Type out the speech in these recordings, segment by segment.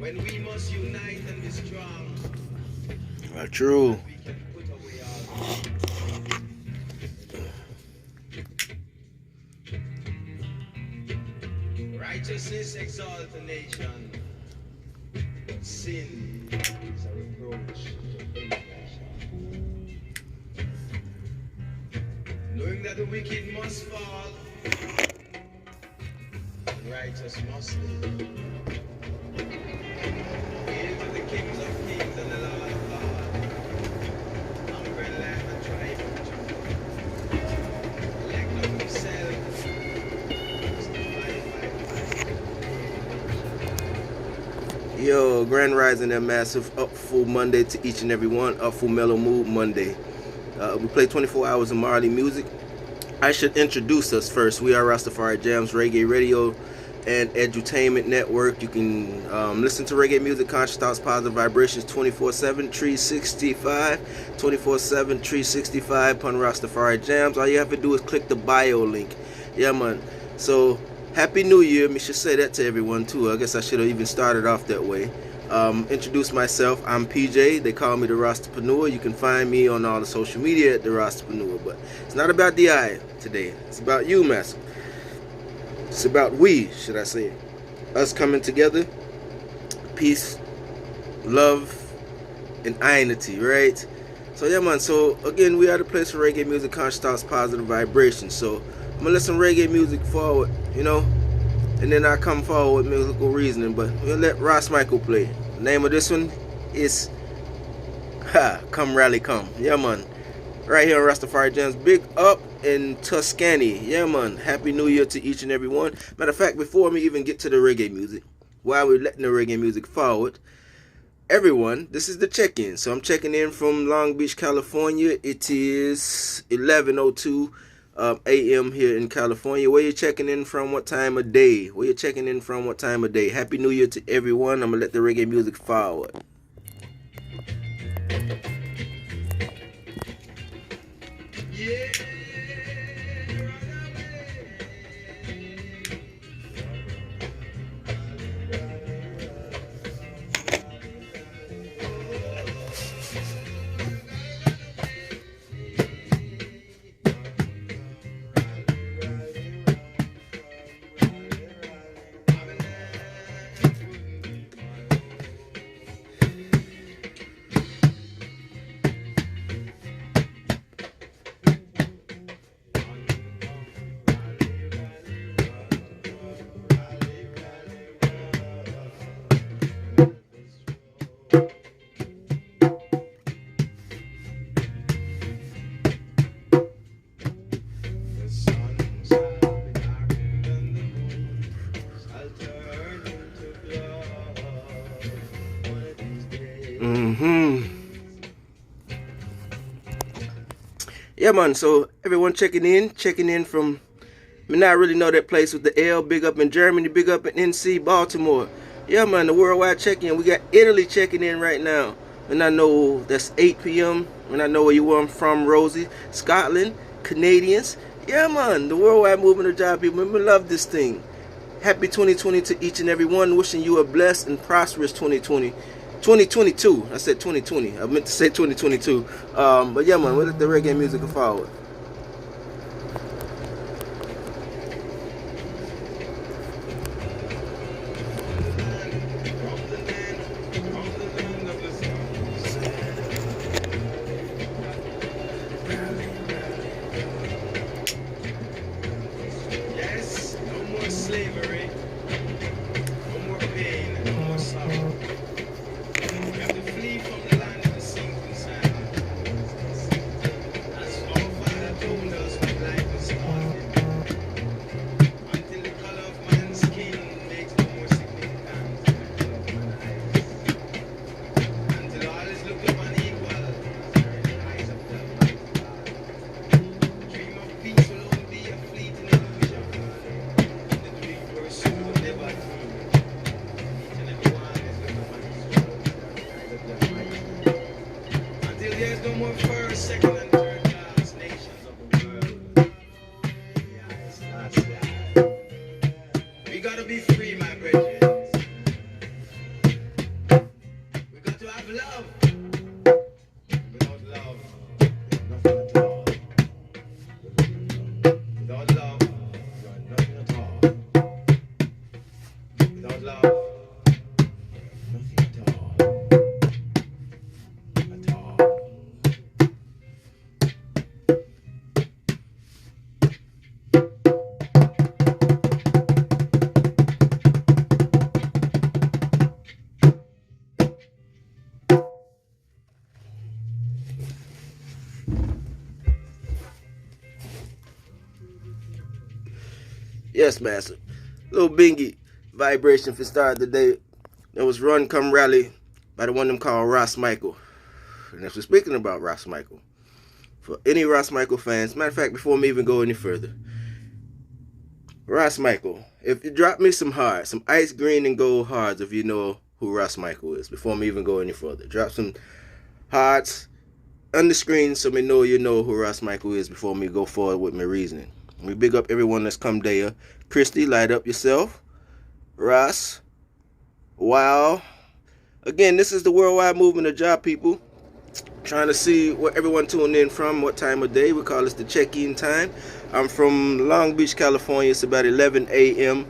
When we must unite and be strong. True. We can put away all righteousness exalt a nation, but sin is a reproach to any nation. Knowing that the wicked must fall, the righteous must live. Hail to the kings of kings and the Lord of lords, hunger and land and tribe of Judah. Elect of himself, Yo, Grand Rising and Massive, up full Monday to each and every one, up full Mellow Mood Monday. We play 24 hours of Marley music. I should introduce us first. We are Rastafari Jams, Reggae Radio, and Edutainment Network. You can listen to reggae music, conscious thoughts, positive vibrations 24/7, 365, 24/7, 365 upon Rastafari Jams. All you have to do is click the bio link. Yeah, man. So, Happy New Year. I should say that to everyone, too. I guess I should have even started off that way. Introduce myself. I'm PJ. They call me the Rastapreneur. You can find me on all the social media at the Rastapreneur. But it's not about the I today. It's about you, Master. It's about we, should I say. Us coming together. Peace, love, and unity, right? So, yeah, man. So, again, we are the place for reggae music, conscious thoughts, positive vibrations. So, I'm going to let some reggae music forward, you know, and then I come forward with musical reasoning, but we'll let Ross Michael play. The name of this one is Come Rally Come. Yeah, man. Right here on Rastafari Jams. Big up in Tuscany. Yeah, man. Happy New Year to each and every one. Matter of fact, before we even get to the reggae music, while we're letting the reggae music forward, everyone, this is the check-in. So I'm checking in from Long Beach, California. It is 11:02 a.m. here in California. Where you checking in from? What time of day? Where you checking in from? What time of day? Happy New Year to everyone. I'm gonna let the reggae music forward. yeah. Yeah, man. So everyone checking in from. I mean, I really know that place with the L. Big up in Germany. Big up in NC, Baltimore. Yeah, man. The worldwide check-in. We got Italy checking in right now. And I know that's 8 p.m. And I know where you are from, Rosie. Scotland, Canadians. Yeah, man. The worldwide movement of job people. We love this thing. Happy 2020 to each and every one. Wishing you a blessed and prosperous 2020. 2022. I said 2020. I meant to say 2022. But yeah, man. We'll let the reggae music go forward. Yes, no more slavery, no more pain, no more sorrow. We have to flee from the land of the sinking sand. As our Father told us when life is started, until the color of man's skin makes no more significance than the color of man's eyes. Until all is looked upon equal in the eyes of the Almighty God. Dream of peace will only be a fleeting illusion. The dream pursuit will never attain. Each and every one is looked upon his eyes of the Almighty God. Until there's no more first, second, and third class nations of the world. Yes, that's that. We gotta be free, my brethren. Yes, master. Little bingy vibration for start today. There was Run Come Rally by the one them called Ross Michael. And if we're speaking about Ross Michael, for any Ross Michael fans, matter of fact, before me even go any further, Ross Michael, if you drop me some hearts, some ice green and gold hearts, if you know who Ross Michael is, before me even go any further, drop some hearts on the screen so me know you know who Ross Michael is before me go forward with my reasoning. We big up everyone that's come there. Christy, light up yourself. Ross, wow. Again, this is the worldwide movement of job people. Trying to see where everyone tuned in from, what time of day. We call this the check-in time. I'm from Long Beach, California. It's about 11 a.m.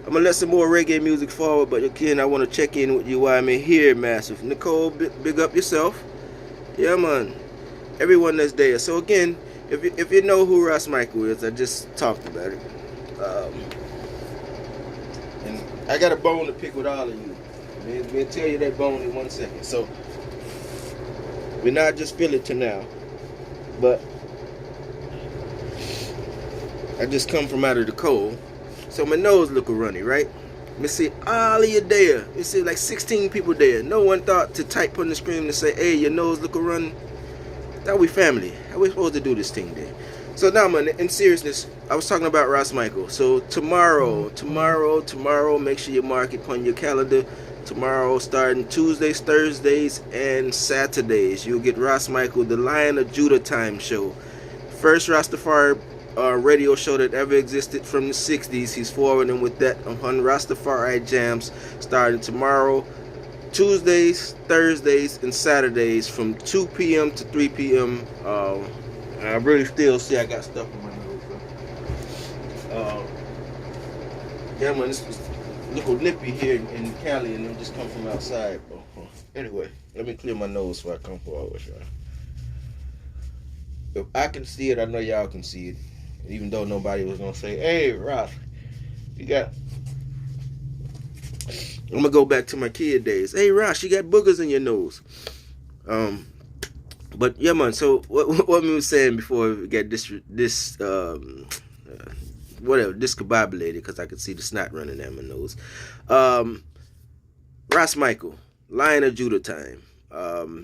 I'm going to let some more reggae music forward, but again, I want to check in with you while I'm here, massive. Nicole, big up yourself. Yeah, man. Everyone that's there. So again, if you know who Ross Michael is, I just talked about it. And I got a bone to pick with all of you. We'll tell you that bone in 1 second. So, we're not just feeling to now, but I just come from out of the cold, so my nose look runny, right? Me see all of you there. Me see like 16 people there. No one thought to type on the screen and say, "Hey, your nose look runny." That we family. How we supposed to do this thing then? So now, man, in seriousness, I was talking about Ross Michael. So tomorrow, make sure you mark it on your calendar. Tomorrow, starting Tuesdays, Thursdays, and Saturdays, you'll get Ross Michael, the Lion of Judah Time show. First Rastafari radio show that ever existed from the 60s. He's forwarding with that on Rastafari Jams, starting tomorrow, Tuesdays, Thursdays, and Saturdays from 2 p.m. to 3 p.m. I really still see I got stuff in my nose. Yeah, man, this was little nippy here in Cali, and them just come from outside. Anyway, let me clear my nose so I come forward, y'all. If I can see it, I know y'all can see it. Even though nobody was gonna say, "Hey, Ross, you got..." I'm gonna go back to my kid days. "Hey, Ross, you got boogers in your nose." But yeah, man. So what we was saying before we got discombobulated, because I could see the snot running down my nose. Ross Michael, Lion of Judah Time.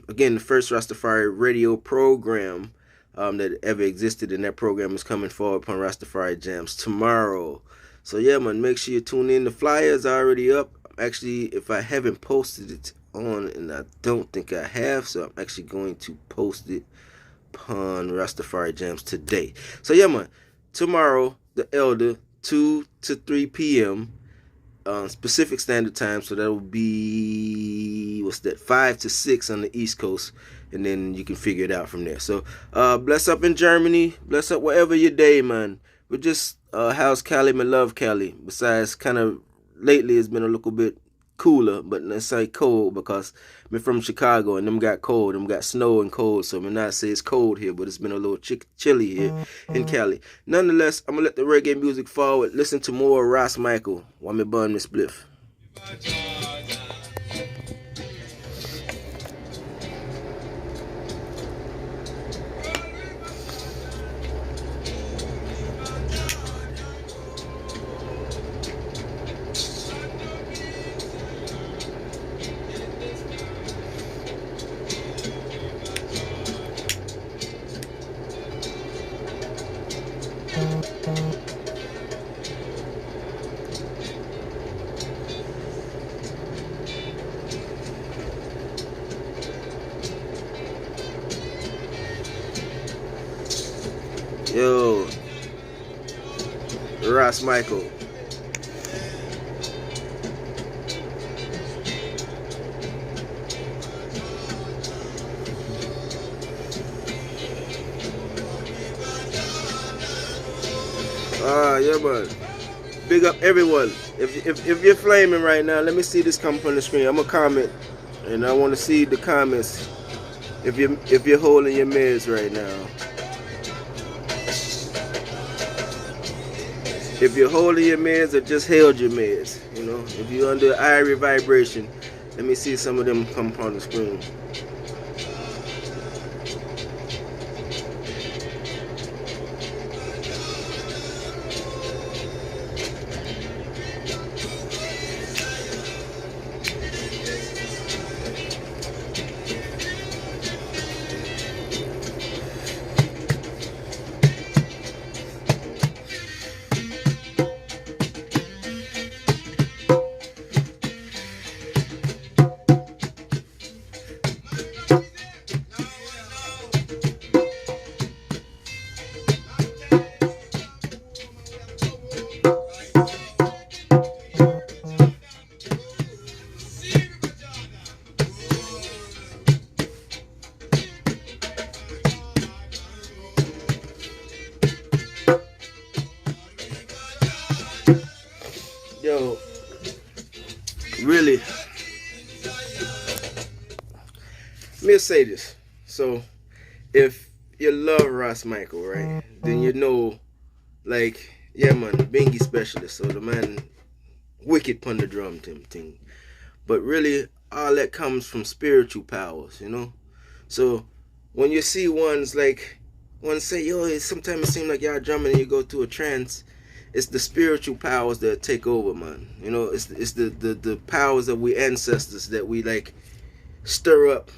Again, the first Rastafari radio program that ever existed, and that program is coming forward upon Rastafari Jams tomorrow. So yeah, man, make sure you tune in. The flyers are already up. Actually, if I haven't posted it on, and I don't think I have, so I'm actually going to post it upon Rastafari Jams today. So yeah, man, tomorrow, the Elder, 2 to 3 p.m. Pacific Standard Time, so that will be 5 to 6 on the East Coast, and then you can figure it out from there. So bless up in Germany, bless up wherever your day, man. We're just how's Cali? Me love Cali. Besides, kind of lately it's been a little bit cooler, but let's say cold, because I'm from Chicago and them got cold, them got snow and cold, so I'm not say it's cold here, but it's been a little chilly here in Cali. Nonetheless, I'm gonna let the reggae music forward. Listen to more Ross Michael while me burn this spliff. Yo, Ross Michael. Yeah, man. Big up everyone. If you're flaming right now, let me see this come from the screen. I'm gonna comment, and I want to see the comments. If you're holding your meds right now. If you're holding your meds or just held your meds, you know, if you're under irie vibration, let me see some of them come on the screen. Yo, really, let me say this. So, if you love Ross Michael, right, then you know, like, yeah, man, Bingy specialist. So the man wicked pon the drum thing. But really, all that comes from spiritual powers, you know. So when you see ones like one say, yo, sometimes it seems like y'all drumming and you go to a trance. It's the spiritual powers that take over, man. You know, it's the powers of we ancestors that we like stir up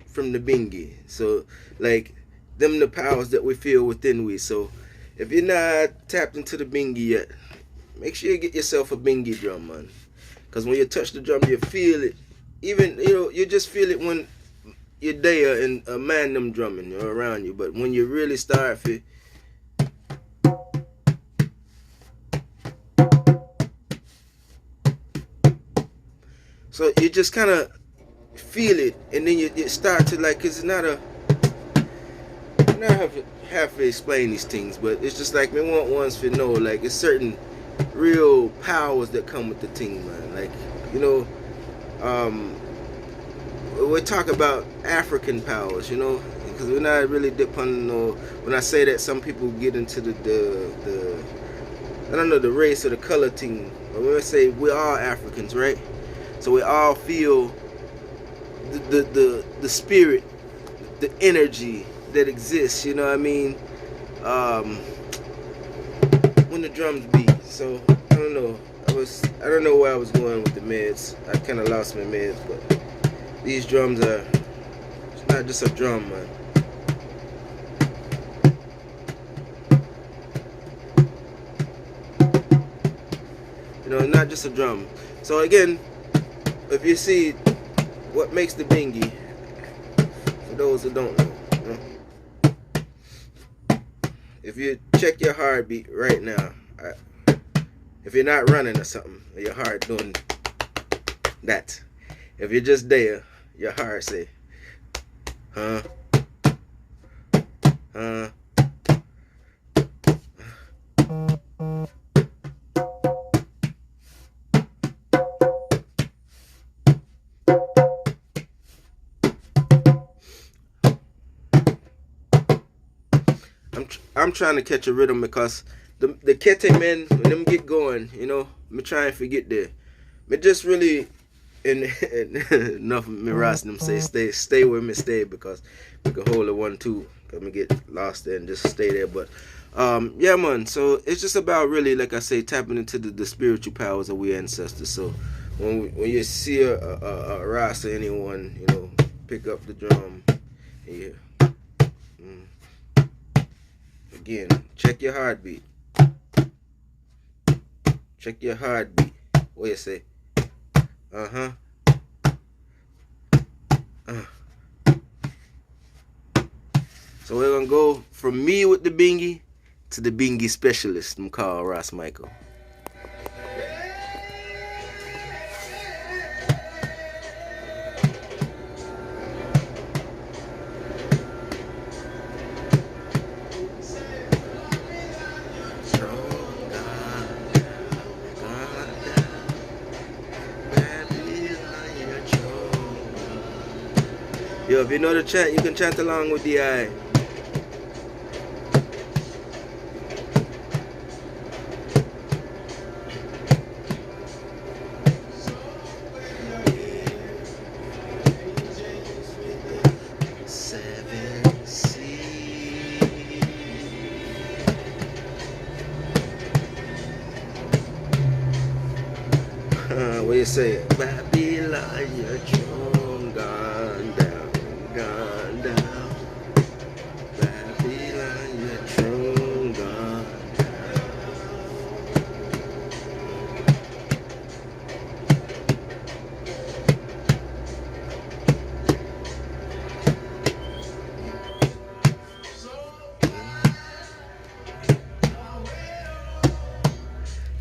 from the bingy. So like them the powers that we feel within we. So if you're not tapped into the bingy yet, make sure you get yourself a bingy drum, man. Cause when you touch the drum, you feel it. Even you just feel it when you're there and a man them drumming around you. But when you really start feel, so you just kind of feel it, and then you start to like, cause it's not a, I don't have to explain these things, but it's just like me want ones to know, like it's certain real powers that come with the thing, man. Like we talk about African powers, because we're not really depending on. When I say that, some people get into the I don't know, the race or the color thing. But when I say we're all Africans, right? So we all feel the spirit, the energy that exists. You know what I mean? When the drums beat. So I don't know. I don't know where I was going with the meds. I kind of lost my meds, but these drums are. It's not just a drum, man. Not just a drum. So again, if you see what makes the bingy, for those who don't know, if you check your heartbeat right now, if you're not running or something, your heart doing that. If you're just there, your heart say, huh, huh. I'm trying to catch a rhythm because the Kete men, when them get going, me try and forget there. Me just really, and enough of me Ross and them say stay where me stay, because we can hold a 1-2, because me get lost there and just stay there. But yeah, man, so it's just about really, like I say, tapping into the spiritual powers of we ancestors. So when you see a Ross or anyone, pick up the drum, yeah. Again, check your heartbeat. Check your heartbeat. What you say? Uh-huh. So we're gonna go from me with the bingy to the bingy specialist. I'm called Ross Michael. Yo, if you know the chant, you can chant along with the eye. What you say? Babylon, your throne gone down, gone down. Babylon, your throne gone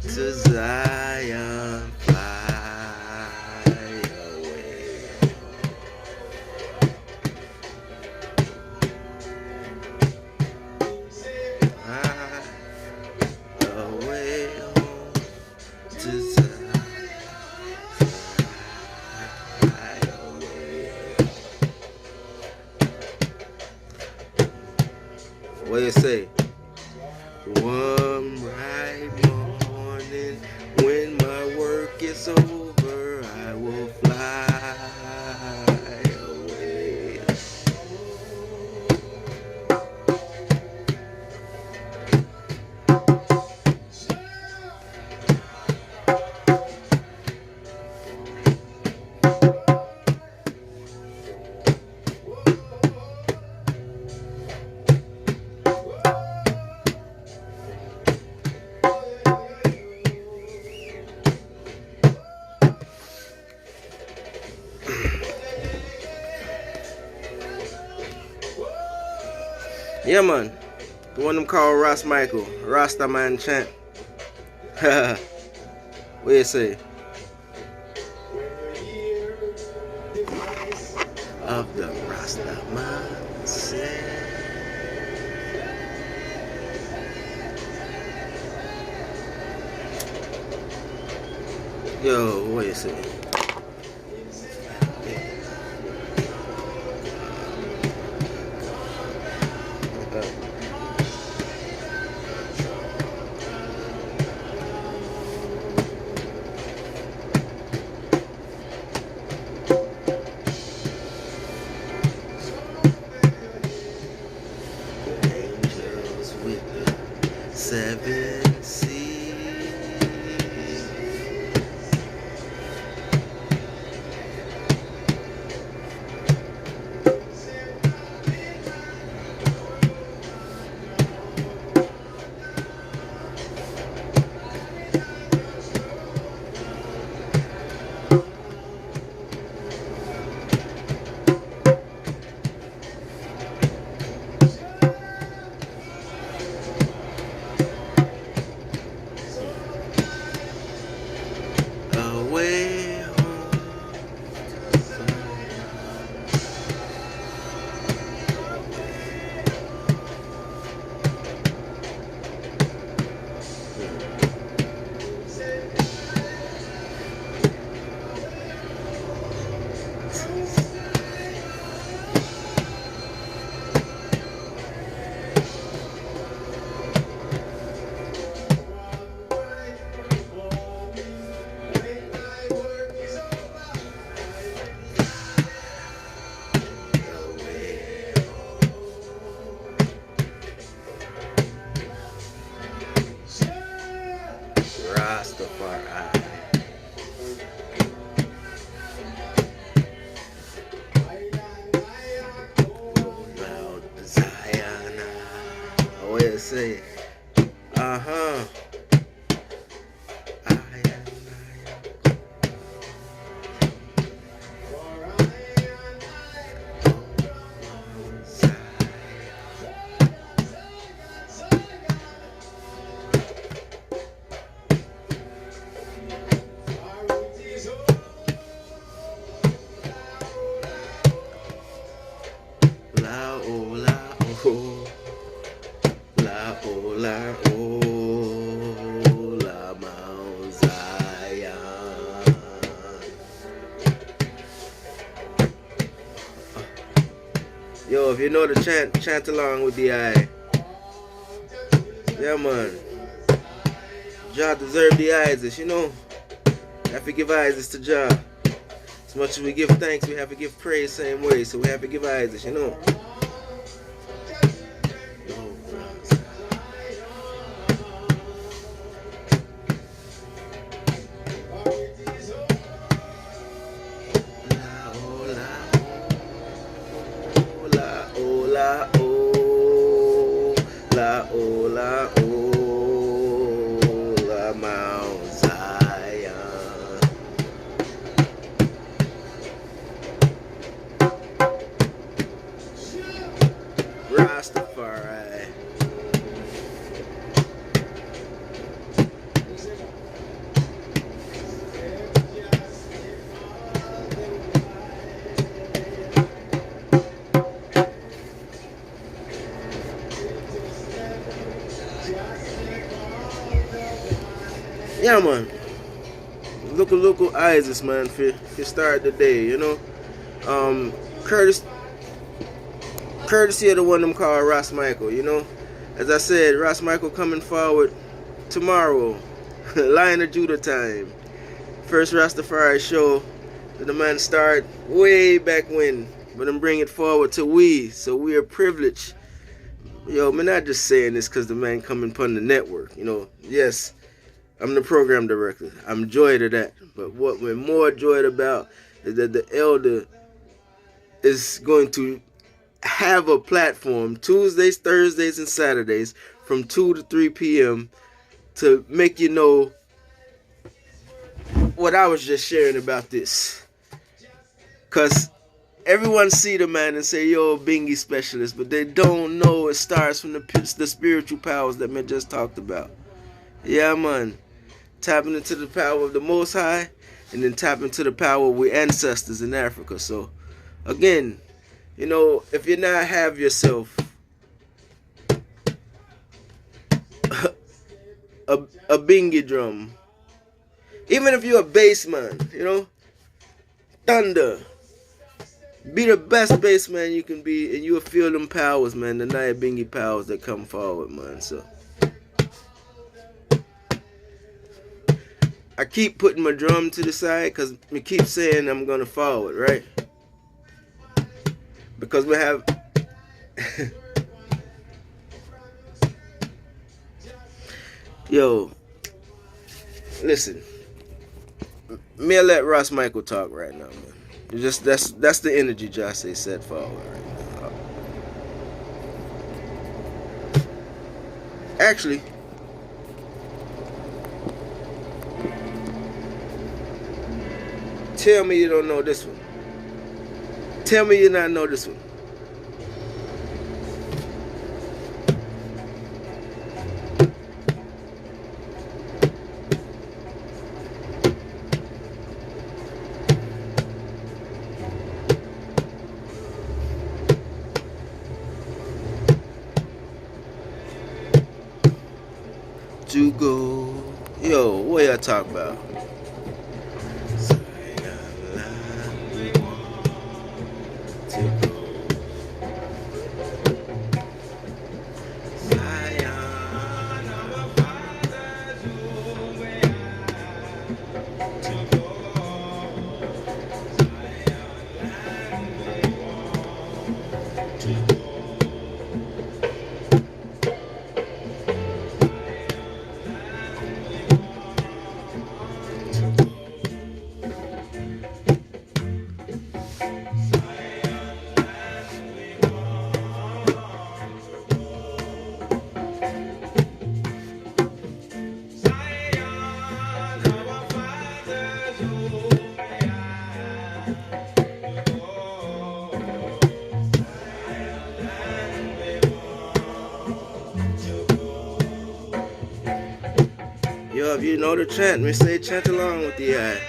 to Zion, fly away. say? One bright morning, when my work is over, I will fly away. Yeah, man. The one them called Ross Michael, Rasta Man chant. What you say? Of the Rasta Man say. Yo, what you say? Angels with the 7 seas. Away home to Rastafari. Mount Zion. What you say? Uh-huh. La oh la oh, la oh la oh, la Mount Zion. Yo, if you know the chant, chant along with the eye. Yeah, man. Jah deserve the eyes, you know. Have to give eyes to Jah. As much as we give thanks, we have to give praise same way. So we have to give eyes, you know. La oh la oh, la oh la oh, la Mount Zion. Rastafari. Yeah, man. Local Isis, man, for start the day, you know. Courtesy of the one them called Ross Michael, you know. As I said, Ross Michael coming forward tomorrow. Lion of Judah time. First Rastafari show that the man started way back when. But I'm bringing it forward to we. So we are privileged. Yo, man, not just saying this because the man coming upon the network. You know, yes, I'm the program director. I'm joyed of that. But what we're more joyed about is that the elder is going to have a platform Tuesdays, Thursdays, and Saturdays from 2 to 3 p.m. to make you know what I was just sharing about this. Because everyone see the man and say, yo, Bingy specialist, but they don't know it starts from the spiritual powers that man just talked about. Yeah, man. Tapping into the power of the Most High and then tapping into the power of we ancestors in Africa. So, again, you know, if you not have yourself a bingy drum, even if you're a bass man, you know, thunder, be the best bass man you can be, and you'll feel them powers, man, the Naya Bingy powers that come forward, man. So I keep putting my drum to the side because we keep saying I'm gonna forward, right? Because we have yo, listen, me let Ross Michael talk right now, man. Just that's the energy Josh say set forward right now. Actually, tell me you don't know this one. Tell me you not know this one. To go, yo, what y'all talk about? Yo, if you know the chant, we say chant along with the eye.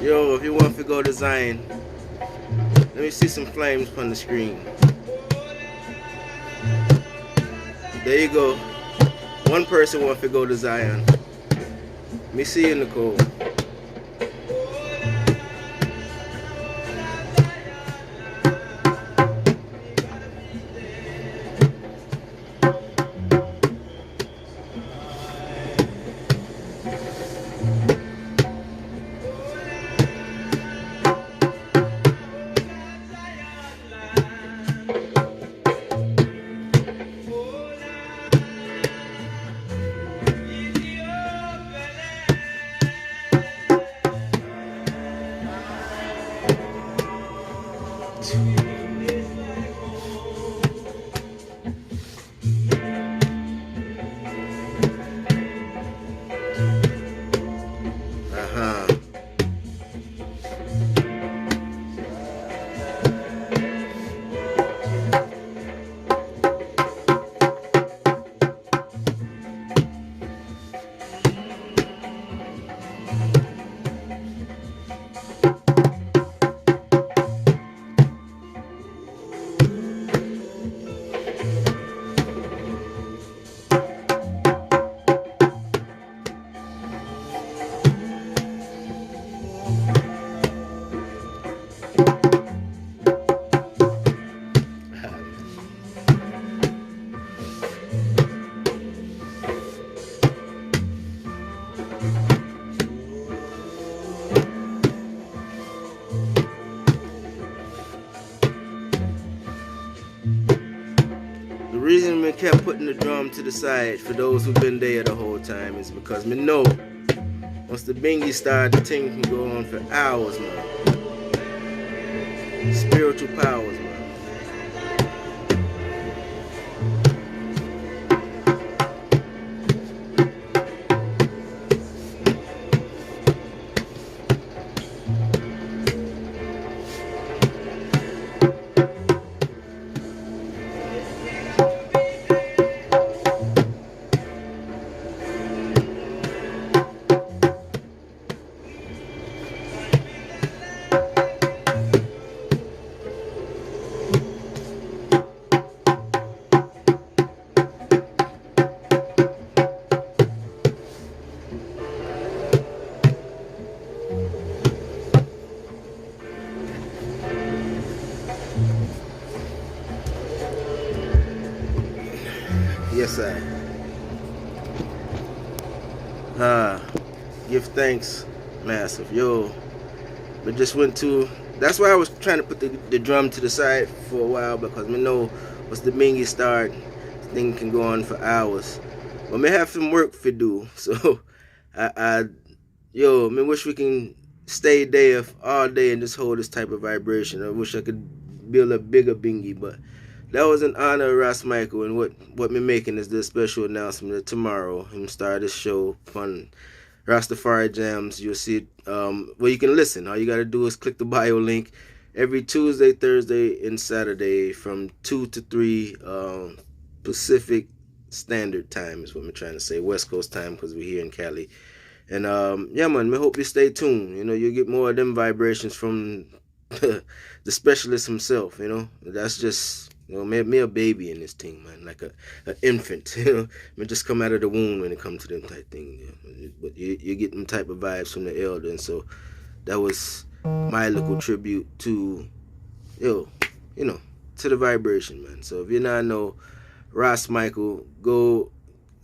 Yo, if you want to go to Zion, let me see some flames on the screen. There you go. One person wants to go to Zion. Me see you, Nicole. The reason we kept putting the drum to the side for those who've been there the whole time is because me know once the bingy start, the thing can go on for hours, man. Spiritual powers, man. Yes, I. Give thanks, massive. Yo, but just went to. That's why I was trying to put the drum to the side for a while because me know once the bingy start, the thing can go on for hours. But me have some work to do, so I me wish we can stay there all day and just hold this type of vibration. I wish I could build a bigger bingy, but. That was in honor of Ras Michael, and what me making is this special announcement that tomorrow him start this show on Rastafari Jams. You'll see it, well, you can listen. All you gotta do is click the bio link every Tuesday, Thursday, and Saturday from 2 to 3 Pacific Standard Time is what I'm trying to say. West Coast time because we're here in Cali. And yeah, man, me hope you stay tuned. You know, you'll get more of them vibrations from the specialist himself. You know, that's just. You know, me a baby in this thing, man, like an infant. You know, me just come out of the womb when it comes to them type thing. You know? But you get them type of vibes from the elder, and so that was my little tribute to, to the vibration, man. So if you not know Ras Michael, go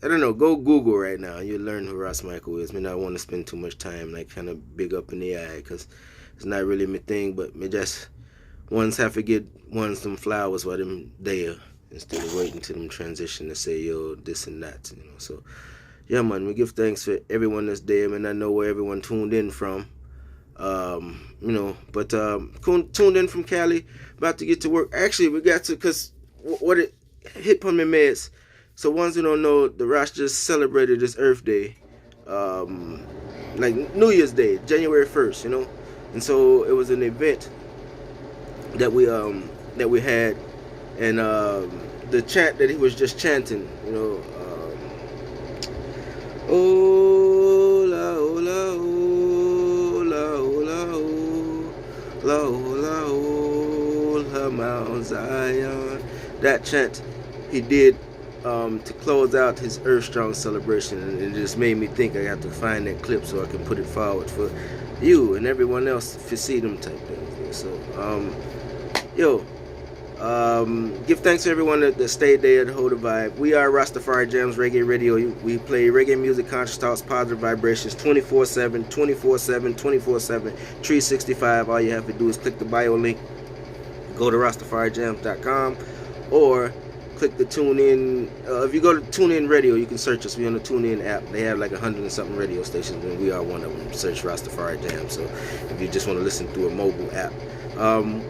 Google right now. You'll learn who Ras Michael is. Me not want to spend too much time like kind of big up in the eye because it's not really my thing, but me just. Ones have to get some flowers while them there instead of waiting till them transition to say yo this and that, you know. So yeah, man, we give thanks for everyone that's there, and I know where everyone tuned in from, but tuned in from Cali, about to get to work. Actually, we got to because what it hit on my meds. So ones who don't know, the Ras just celebrated his Earth Day, like New Year's Day, January 1st, you know, and so it was an event. That we had, and the chant that he was just chanting, you know, Ola, Ola, Ola, Ola, Ola, Ola, Ola, Mount Zion. That chant he did to close out his Earth Strong celebration, and it just made me think I have to find that clip so I can put it forward for you and everyone else to see them type things. So, give thanks to everyone that stayed there to hold the vibe. We are Rastafari Jams Reggae Radio. We play reggae music, conscious thoughts, positive vibrations, 24/7, 24/7, 24/7, 365. All you have to do is click the bio link, go to RastafariJams.com, or click the TuneIn. If you go to TuneIn Radio, you can search us. We're on the TuneIn app. They have like 100 and something radio stations, and we are one of them. Search Rastafari Jam. So if you just want to listen through a mobile app,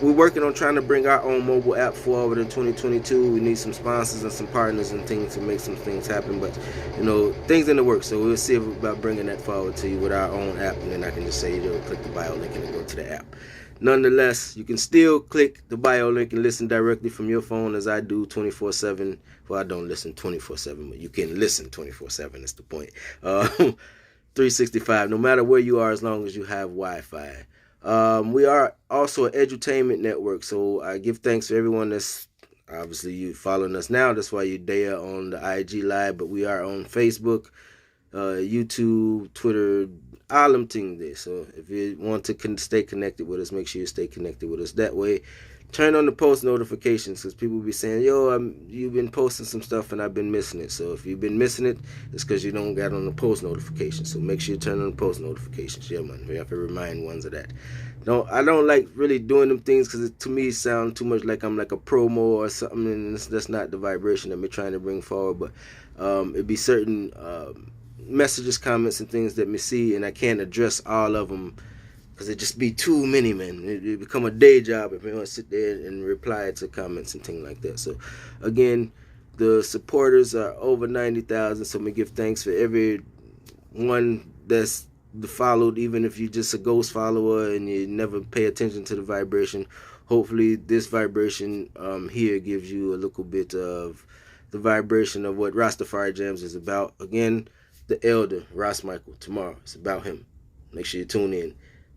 we're working on trying to bring our own mobile app forward in 2022. We need some sponsors and some partners and things to make some things happen, but things in the works. So we'll see about bringing that forward to you with our own app, and then I can just say, click the bio link and then go to the app. Nonetheless, you can still click the bio link and listen directly from your phone, as I do 24/7. Well, I don't listen 24/7, but you can listen 24/7. That's the point. 365, no matter where you are, as long as you have Wi-Fi. We are also an edutainment network, so I give thanks to everyone that's obviously you following us now. That's why you're there on the IG Live, but we are on Facebook, YouTube, Twitter, all them things there. So if you want to stay connected with us, make sure you stay connected with us that way. Turn on the post notifications, because people will be saying, you've been posting some stuff and I've been missing it. So if you've been missing it, it's because you don't got on the post notifications. So make sure you turn on the post notifications. Yeah, man. We have to remind ones of that. I don't like really doing them things, because to me it sounds too much like I'm like a promo or something, and that's not the vibration that we're trying to bring forward. But it'd be certain messages, comments, and things that me see, and I can't address all of them, because it just be too many, man. It become a day job if we want to sit there and reply to comments and things like that. So again, the supporters are over 90,000, so we give thanks for everyone that's followed, even if you're just a ghost follower and you never pay attention to the vibration. Hopefully this vibration here gives you a little bit of the vibration of what Rastafari Jams is about. Again, the elder, Ross Michael, tomorrow. It's about him. Make sure you tune in.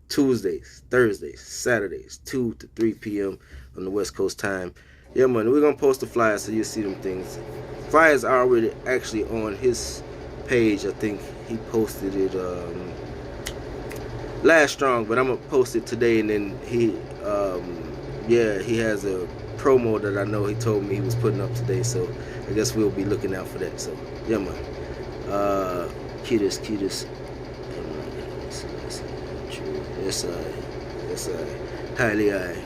Tuesdays, Thursdays, Saturdays, 2 to 3 p.m. on the West Coast time. Yeah, man, we're going to post the flyers so you'll see them things. Flyers are already actually on his page. I think he posted it last strong, but I'm going to post it today, and then he has a promo that I know he told me he was putting up today, so I guess we'll be looking out for that. So, yeah, man. Cutus. Yes, highly high.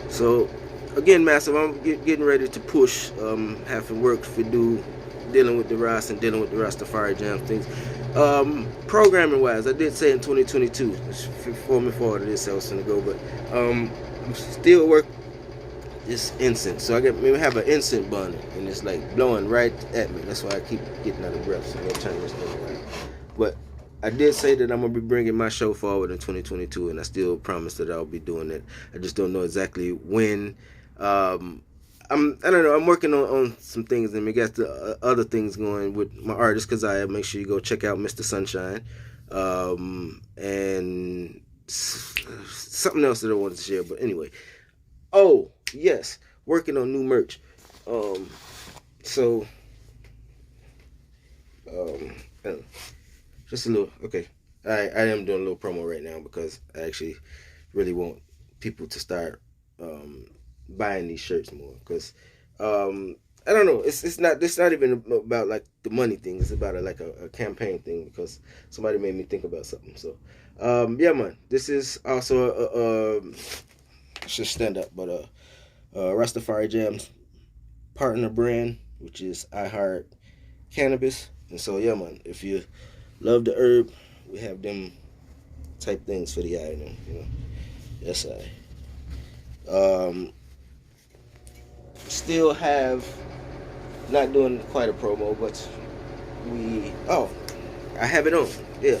So, again, Massive, I'm getting ready to push, having work to do, dealing with the Ras and dealing with the Rastafari Jam things. Programming wise, I did say in 2022, before me forward to this, I was going to go, but I'm still work this incense. So maybe have an incense burner, and it's like blowing right at me. That's why I keep getting out of breath. So I'm going to turn this thing around. But I did say that I'm going to be bringing my show forward in 2022, and I still promise that I'll be doing it. I just don't know exactly when. I don't know. I'm working on some things, and we got the other things going with my artist, because make sure you go check out Mr. Sunshine, and something else that I wanted to share. But anyway, yes, working on new merch. Just a little. Okay, I am doing a little promo right now, because I actually really want people to start buying these shirts more, because I don't know, it's not even about like the money thing. It's about a campaign thing, because somebody made me think about something. So yeah, man, this is also I should stand up, but Rastafari Jams partner brand, which is I Heart Cannabis. And so yeah, man, if you love the herb, we have them type things for the item, Yes, still have, not doing quite a promo, but I have it on. Yeah,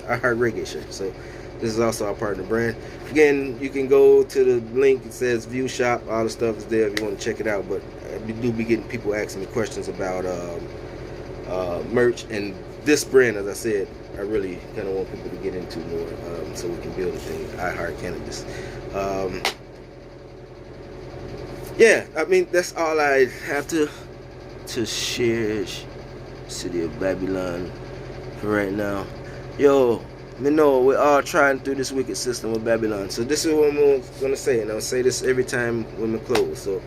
I Heart Reggae shirt. So this is also our partner brand. Again, you can go to the link. It says View Shop. All the stuff is there if you want to check it out. But we do be getting people asking me questions about merch, and this brand, as I said, I really kind of want people to get into more, so we can build a thing. I Heart Cannabis. Yeah, I mean, that's all I have to to share City of Babylon for right now. Yo, me know we're all trying through this wicked system of Babylon. So this is what I'm gonna say, and I'll say this every time when we close. So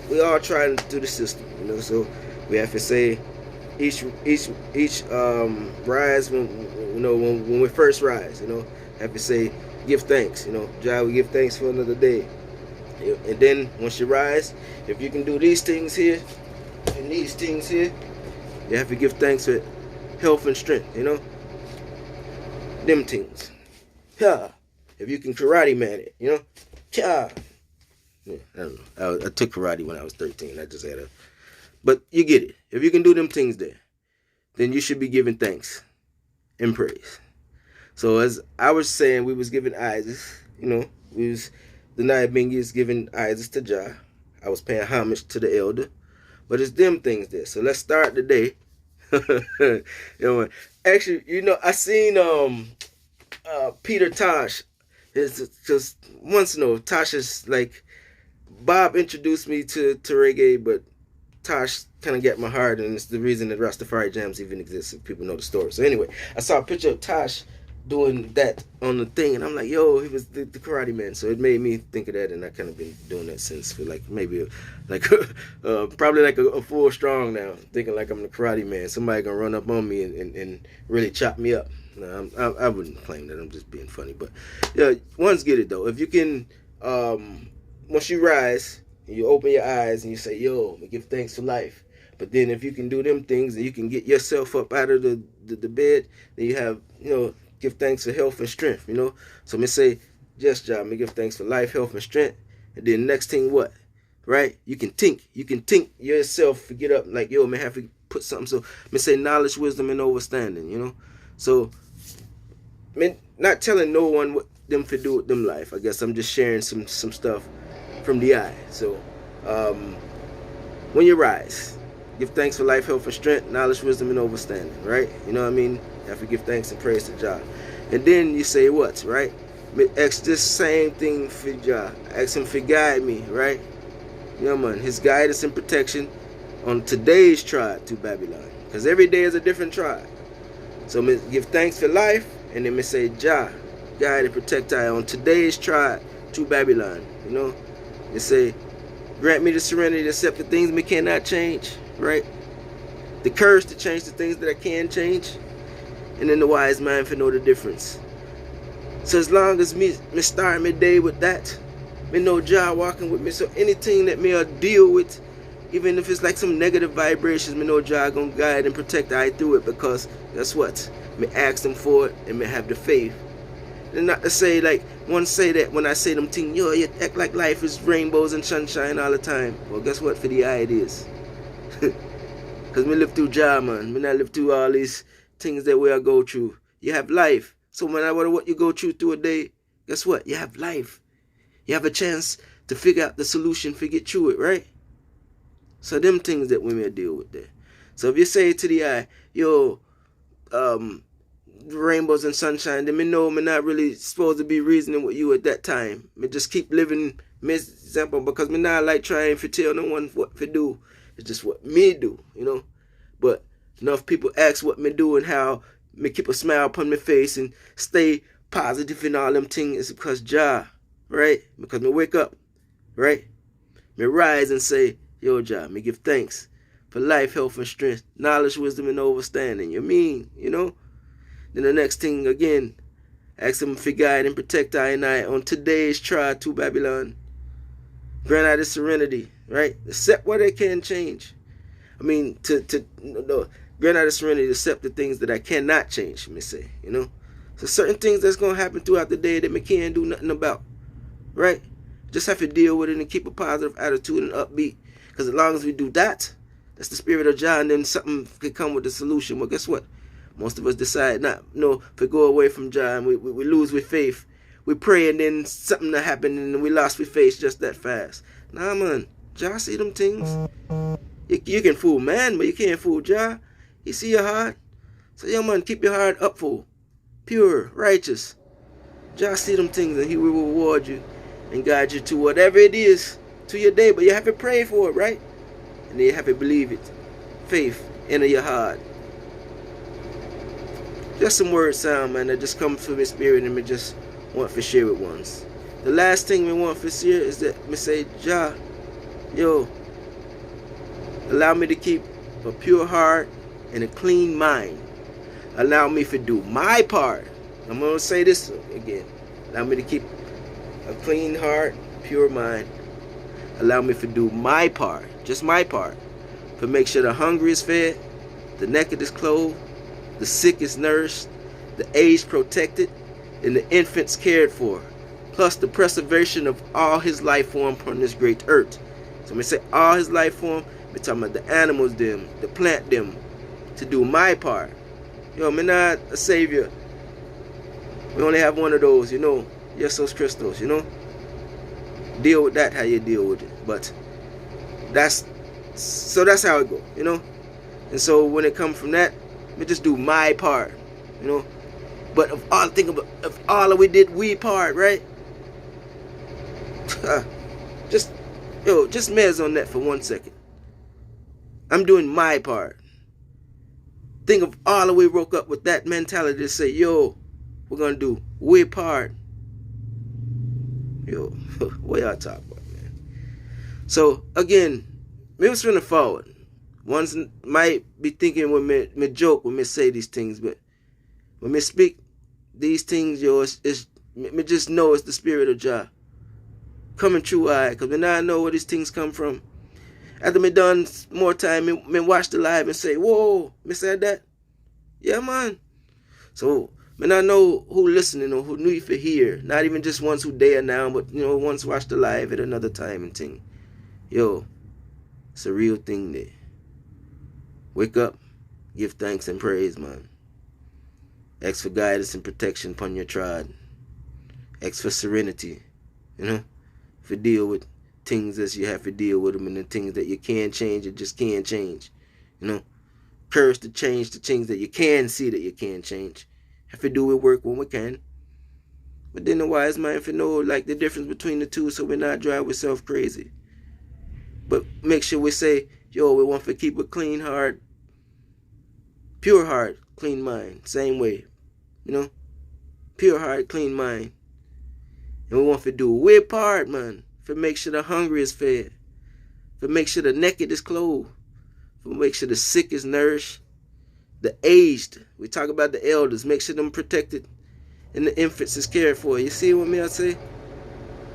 we all trying through the system, you know. So we have to say each rise when we first rise, you know, have to say give thanks, you know. Jah, we give thanks for another day. And then once you rise, if you can do these things here and these things here, you have to give thanks for health and strength, you know. Them things. Yeah. If you can karate man it, you know. Yeah. I don't know. I took karate when I was 13. I just had a. But you get it. If you can do them things there, then you should be giving thanks and praise. So as I was saying, we was giving Isis, you know, the night Bingies giving Isis to Jah. I was paying homage to the elder. But it's them things there. So let's start the day. You know, actually, you know, I seen Peter Tosh. It's just once you know, Tosh is like Bob introduced me to reggae, but Tosh kind of got my heart, and it's the reason that Rastafari Jams even exists, if people know the story. So anyway, I saw a picture of Tosh doing that on the thing, and I'm like, yo, he was the karate man. So it made me think of that, and I kind of been doing that since for like maybe like probably like a full strong now, thinking like I'm the karate man. Somebody gonna run up on me and really chop me up. No, I wouldn't claim that. I'm just being funny, but yeah, ones get it though. If you can, once you rise, you open your eyes and you say, yo, give thanks for life. But then if you can do them things and you can get yourself up out of the bed, then you have, you know, give thanks for health and strength, you know. So me say, yes, Jah, me give thanks for life, health, and strength. And then next thing what? Right? You can think yourself to get up like, yo, man, have to put something. So me say knowledge, wisdom, and understanding, you know. So me not telling no one what them to do with them life. I guess I'm just sharing some stuff from the eye. So when you rise, give thanks for life, health, and strength, knowledge, wisdom, and understanding, right? You know what I mean? You have to give thanks and praise to Jah. And then you say what, right? Ask this same thing for Jah. Ask him to guide me, right? Yeah, man. His guidance and protection on today's tribe to Babylon. Because every day is a different tribe. So me give thanks for life, and then me say, Jah, guide and protect I on today's tribe to Babylon. You know? You say, grant me the serenity to accept the things me cannot change, right? The courage to change the things that I can change, and then the wise mind for know the difference. So as long as me start my day with that, me know Jah walking with me. So anything that me deal with, even if it's like some negative vibrations, me know Jah gonna guide and protect I through it, because guess what? Me ask him for it and me have the faith. And not to say like one say that when I say them things, yo, you act like life is rainbows and sunshine all the time. Well, guess what? For the eye it is. Because me live through Jah, man. Me not live through all these things that we are go through. You have life. So no matter what you go through a day, guess what? You have life. You have a chance to figure out the solution, figure through it, right? So them things that we may deal with there. So if you say to the eye, yo, rainbows and sunshine, then me know me not really supposed to be reasoning with you at that time. Me just keep living me example, because me not like trying to tell no one what to do. It's just what me do, you know. But enough people ask what me do and how me keep a smile upon my face and stay positive in all them things, is because Jah, right? Because me wake up, right? Me rise and say, yo, Jah, me give thanks for life, health, and strength, knowledge, wisdom, and understanding. You mean, you know? Then the next thing again, ask him to guide and protect I and I on today's trial to Babylon. Grant I the serenity, right? Accept what I can change. I mean, grant I the serenity to accept the things that I cannot change, me say, you know? So certain things that's going to happen throughout the day that me can't do nothing about, right? Just have to deal with it and keep a positive attitude and upbeat. Because as long as we do that, that's the spirit of Jah, and then something can come with the solution. Well, guess what? Most of us decide not, to go away from Jah, and we lose with faith. We pray and then something that happened and we lost with faith just that fast. Nah, man. Jah see them things. You can fool man, but you can't fool Jah. He see your heart. So, yeah, man, keep your heart up full, pure, righteous. Jah see them things, and he will reward you and guide you to whatever it is to your day. But you have to pray for it, right? And then you have to believe it. Faith enter your heart. Just some word sound, man, that just comes from my spirit and me just want to share with ones. The last thing we want to share is that me say, Jah, yo, allow me to keep a pure heart and a clean mind. Allow me to do my part. I'm going to say this again. Allow me to keep a clean heart, pure mind. Allow me to do my part, just my part, to make sure the hungry is fed, the naked is clothed, the sick is nourished, the aged protected, and the infants cared for, plus the preservation of all his life form upon this great earth. So I'm say all his life form, we're talking about the animals them, the plant them, to do my part. Yo, I'm not a savior. We only have one of those, you know. Yesus Christos, you know. Deal with that how you deal with it. But that's how it go, you know. And so when it comes from that, we just do my part, you know. But if all we did we part, right? just mez on that for 1 second. I'm doing my part. Think of all we woke up with that mentality to say, yo, we're gonna do we part. Yo, what y'all talk about, man? So again, me was running forward. Ones might be thinking when me joke when me say these things, but when me speak these things, yo, me just know it's the spirit of Jah coming through I, cause when I know where these things come from. After me done more time, me watch the live and say, whoa, me said that? Yeah, man. So, man, I know who listening or who knew you for hear. Not even just ones who there now, but, you know, ones watch the live at another time and thing. Yo, it's a real thing there. Wake up, give thanks and praise, man. Ask for guidance and protection upon your trod. Ask for serenity, you know, for deal with things as you have to deal with them, and the things that you can change, it just can't change, you know. Courage to change the things that you can see that you can change. Have to do it work when we can. But then the wise mind for know like the difference between the two, so we're not drive ourselves crazy. But make sure we say, yo, we want to keep a clean heart, pure heart, clean mind. Same way, you know, pure heart, clean mind. And we want to do our part, man, for make sure the hungry is fed, for make sure the naked is clothed, for make sure the sick is nourished, the aged, we talk about the elders, make sure them protected, and the infants is cared for. You see what I say?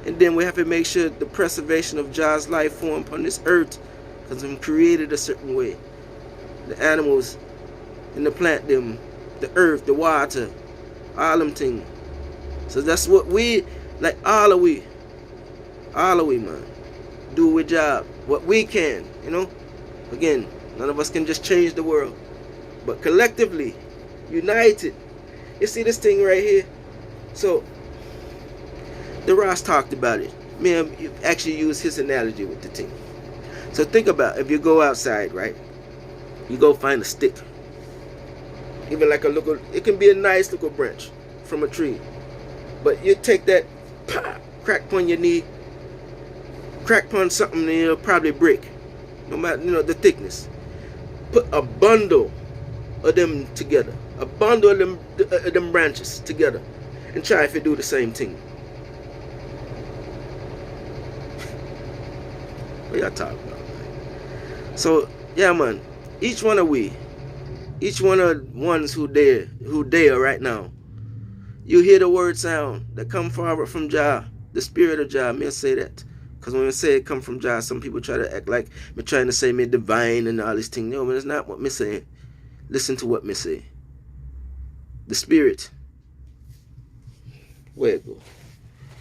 And then we have to make sure the preservation of Jah's life form upon this earth, because I'm created a certain way. The animals and the plant them, the earth, the water, all them things. So that's what we, like all of we, man, do our job, what we can, you know. Again, none of us can just change the world, but collectively, united. You see this thing right here? So, the Ross talked about it. Man, you actually use his analogy with the thing. So think about if you go outside, right? You go find a stick. Even like a little, it can be a nice little branch from a tree. But you take that, crack upon your knee, crack upon something, and it'll probably break. No matter, you know, the thickness. Put a bundle of them together. A bundle of them branches together. And try if you do the same thing. What y'all talking about, man? So, yeah, man. Each one of ones who there right now, you hear the word sound that come forward from Jah, the spirit of Jah. May I say that? Because when I say it come from Jah, some people try to act like me trying to say me divine and all these things. No, man, it's not what me saying. Listen to what me say. The spirit. Where it go?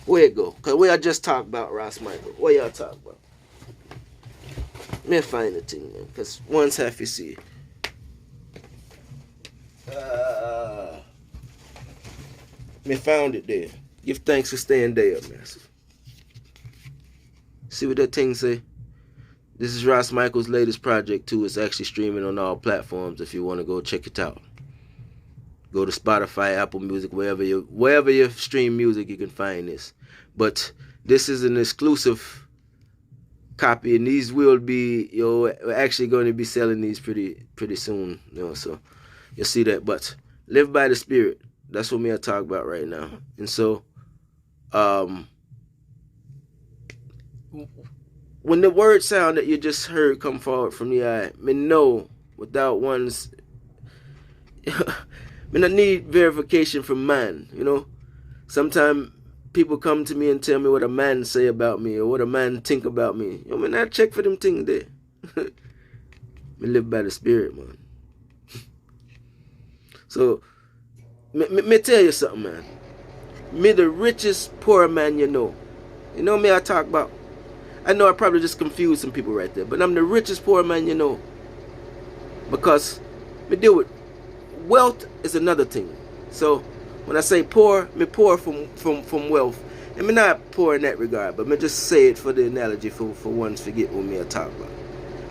Where it go? Because we I just talked about Ross Michael. What y'all talk about? Me find the thing, man. Because once half you see it. Me found it there. Give thanks for staying there, massive. See what that thing say? This is Ross Michael's latest project too. It's actually streaming on all platforms if you want to go check it out. Go to Spotify, Apple Music, wherever you stream music, you can find this. But this is an exclusive copy, and these will be, we're actually going to be selling these pretty soon, so you'll see that. But live by the Spirit. That's what me I talk about right now. And so, when the word sound that you just heard come forward from the eye, me know without one's, me not need verification from man, Sometimes people come to me and tell me what a man say about me or what a man think about me. Me not check for them things there. Me live by the Spirit, man. So, me tell you something, man. Me the richest poor man you know. Me I talk about. I know I probably just confused some people right there, but I'm the richest poor man you know. Because me deal with wealth is another thing. So when I say poor, me poor from wealth. And me not poor in that regard, but me just say it for the analogy for one's forget what me I talk about.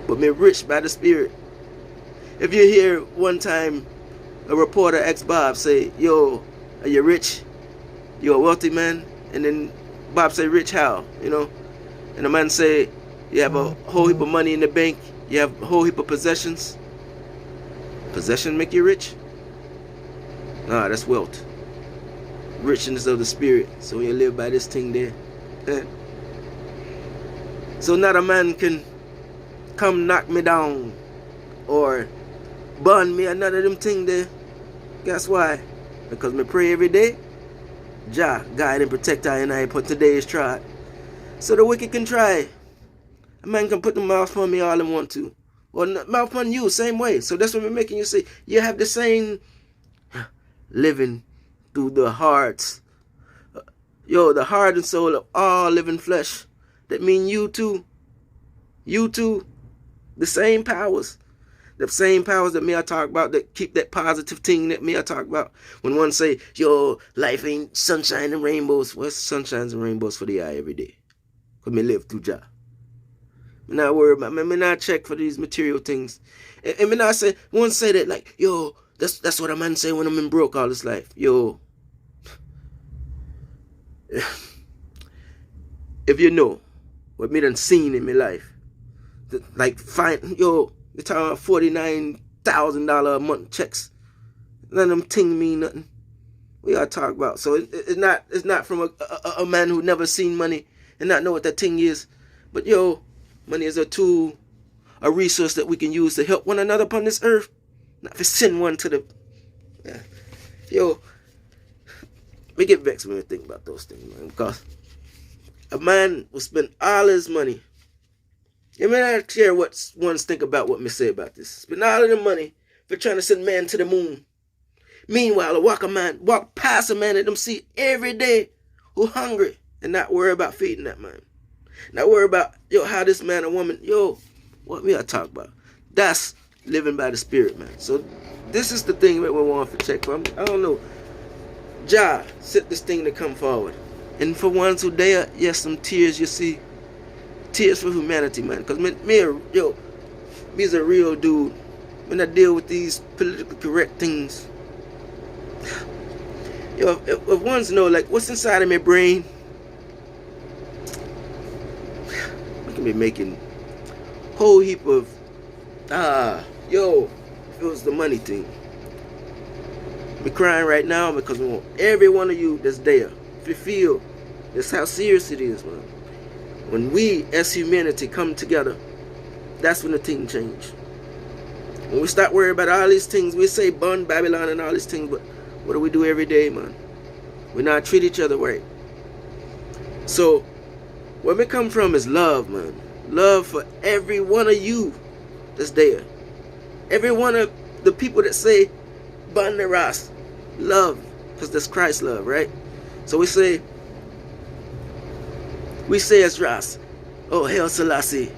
But me rich by the Spirit. If you hear one time a reporter ask Bob, say, yo, are you rich? You a wealthy man? And then Bob say, rich how? And the man say, you have a whole heap of money in the bank, you have a whole heap of possessions. Possession make you rich? Nah, that's wealth. Richness of the Spirit. So when you live by this thing there. So not a man can come knock me down or burn me, none of them thing there. Guess why? Because me pray every day. Jah, guide and protect I and I for today's trial. So the wicked can try. A man can put the mouth on me all they want to. Or mouth on you, same way. So that's what we're making you say. You have the same living through the hearts. The heart and soul of all living flesh. That mean you too. You too. The same powers. The same powers that me I talk about, that keep that positive thing that me I talk about. When one say, life ain't sunshine and rainbows. Well, sunshines and rainbows for the eye every day. Because me live through Jah. Me not worry about me not check for these material things. And me not say, one say that like, that's what a man say when I'm in broke all his life. If you know what me done seen in my life, like you're talking about $49,000 a month checks. None of them things mean nothing. We gotta talk about. So it's not from a man who never seen money and not know what that thing is. But money is a tool, a resource that we can use to help one another upon this earth. Not to send one to the we get vexed when we think about those things, man. Because a man will spend all his money. You may not care what ones think about what me say about this. Spend all of the money for trying to send man to the moon. Meanwhile, walk past a man that them see every day who hungry and not worry about feeding that man. Not worry about how this man or woman, what we are talking about. That's living by the Spirit, man. So this is the thing that we want to check for. I don't know. Jah set this thing to come forward. And for ones who dare, yes, some tears you see. Tears for humanity, man. Because me's a real dude. When I deal with these politically correct things. If ones know, like, what's inside of my brain, I can be making a whole heap of, if it was the money thing. I'm crying right now because we want every one of you that's there. If you feel, that's how serious it is, man. When we, as humanity, come together, that's when the thing change. When we start worrying about all these things, we say burn Babylon and all these things, but what do we do every day, man? We not treat each other right. So, where we come from is love, man. Love for every one of you that's there. Every one of the people that say burn the Ras. Love, because that's Christ's love, right? So we say as Ras, oh, Hail Selassie,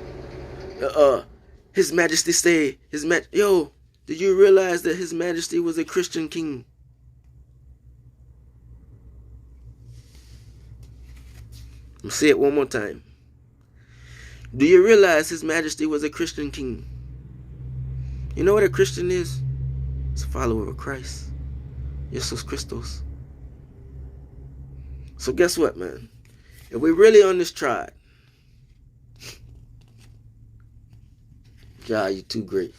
His Majesty say, did you realize that His Majesty was a Christian king? Let me say it one more time. Do you realize His Majesty was a Christian king? You know what a Christian is? It's a follower of Christ. Jesus Christos. So guess what, man? If we're really on this tribe, Jah, you too great.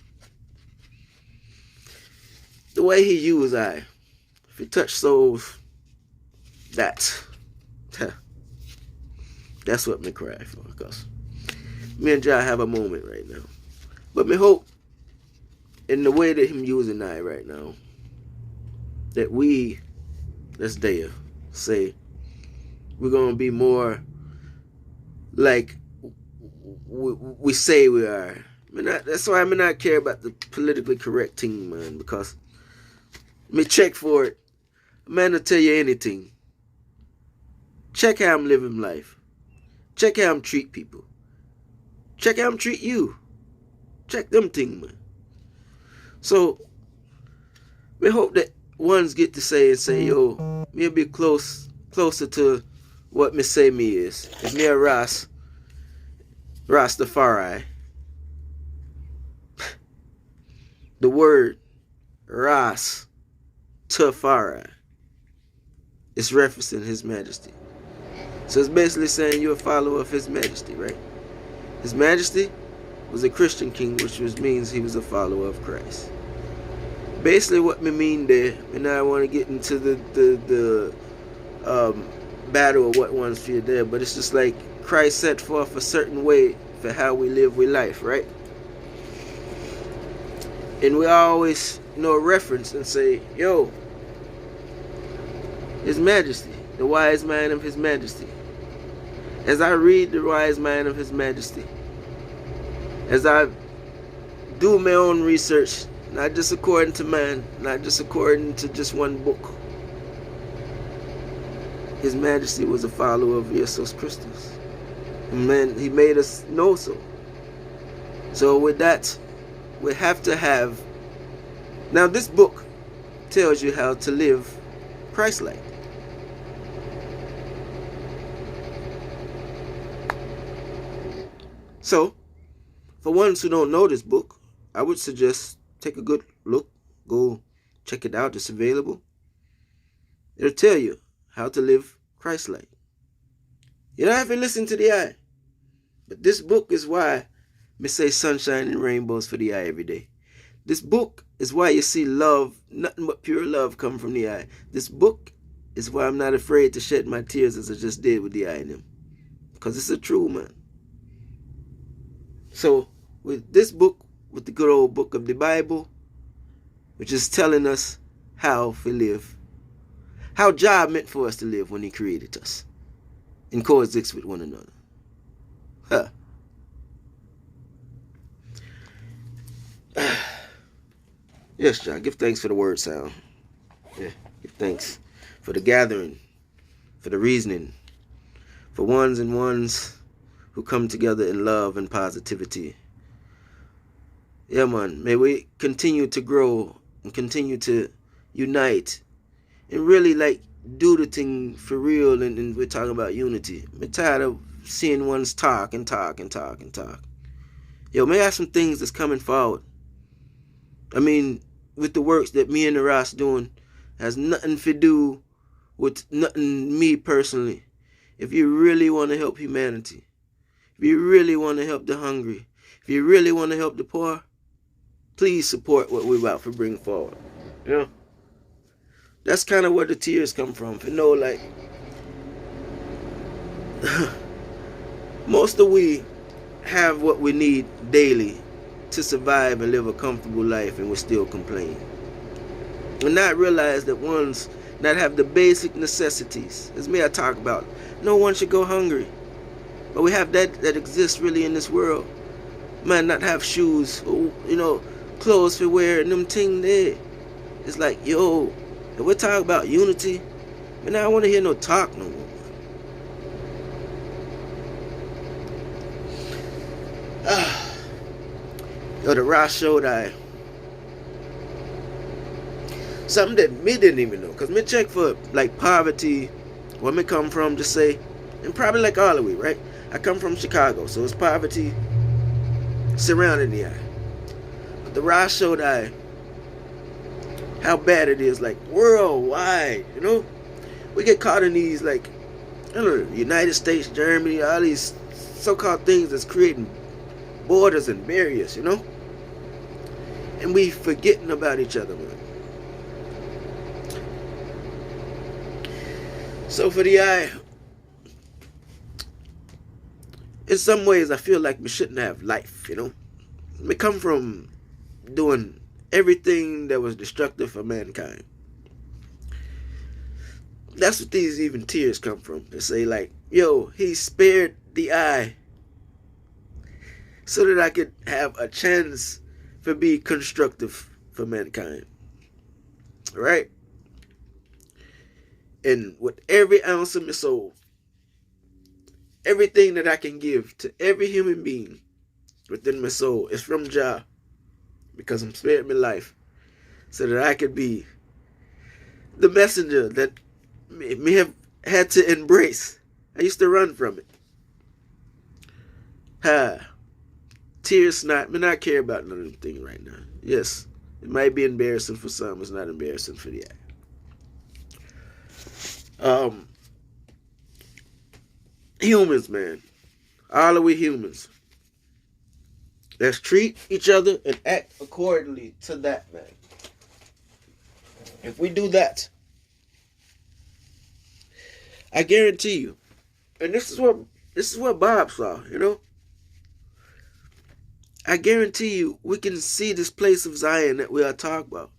The way he used I, if he touched souls, that's what me cry for, because me and Jah have a moment right now. But me hope, in the way that him using I right now, that we, that's there, say, we're going to be more like we say we are. That's why I not care about the politically correct thing, man, because me check for it. Man will tell you anything. Check how I'm living life. Check how I'm treat people. Check how I'm treat you. Check them things, man. So, we hope that ones get to say, yo, me be closer to what me say me is. If me a Rastafari, the word Rastafari is referencing His Majesty. So it's basically saying you're a follower of His Majesty, right? His Majesty was a Christian king, which means he was a follower of Christ. Basically what me mean there, and I want to get into the battle of what ones feel there, but it's just like Christ set forth a certain way for how we live with life, right? And we always reference and say, yo, His Majesty, the wise man of His Majesty. As I read the wise man of His Majesty, as I do my own research, not just according to man, not just according to just one book, His Majesty was a follower of Jesus Christus. And He made us know so. So with that, we have to have... Now this book tells you how to live Christ-like. So, for ones who don't know this book, I would suggest take a good look. Go check it out. It's available. It'll tell you how to live Christ-like. You don't have to listen to the eye. But this book is why me say sunshine and rainbows for the eye every day. This book is why you see love, nothing but pure love come from the eye. This book is why I'm not afraid to shed my tears as I just did with the eye in them. Because it's a true man. So, with this book, with the good old book of the Bible, which is telling us how to live, how Jah meant for us to live when He created us, and coexist with one another. Huh. Yes, Jah, give thanks for the word sound. Yeah, give thanks for the gathering, for the reasoning, for ones and ones who come together in love and positivity. Yeah, man, may we continue to grow and continue to unite and really do the thing for real, and we're talking about unity. I'm tired of seeing ones talk and talk and talk and talk. Yo, may I have some things that's coming forward. I mean, with the works that me and the Ras doing has nothing to do with nothing me personally. If you really want to help humanity, if you really want to help the hungry, if you really want to help the poor, please support what we're about to bring forward. You know? That's kind of where the tears come from. Most of we have what we need daily to survive and live a comfortable life, and we still complain. And not realize that ones not have the basic necessities. As me I talk about, no one should go hungry. But we have that exists really in this world. Man, not have shoes, or, clothes for wear, and them thing there. It's like, yo, if we're talking about unity, man, I don't want to hear no talk no more. Yo, the Ross showed something that me didn't even know. Because me check for poverty, where me come from, just say, and probably all of we, right? I come from Chicago, so it's poverty surrounding the eye. But the Ross showed how bad it is, worldwide, We get caught in these, United States, Germany, all these so-called things that's creating borders and barriers, And we forgetting about each other, man. So for the eye, in some ways, I feel like we shouldn't have life, you know? We come from doing everything that was destructive for mankind. That's what these even tears come from. They say like, yo, he spared the eye so that I could have a chance for be constructive for mankind. Right? And with every ounce of my soul, everything that I can give to every human being within my soul is from Jah, because I'm spared my life so that I could be the messenger that me have had to embrace. I used to run from it. Tears not, me not care about none of them things right now. Yes, it might be embarrassing for some, it's not embarrassing for the eye. Humans, man. All of we humans. Let's treat each other and act accordingly to that, man. If we do that, I guarantee you, and this is what Bob saw, you know. I guarantee you, we can see this place of Zion that we are talking about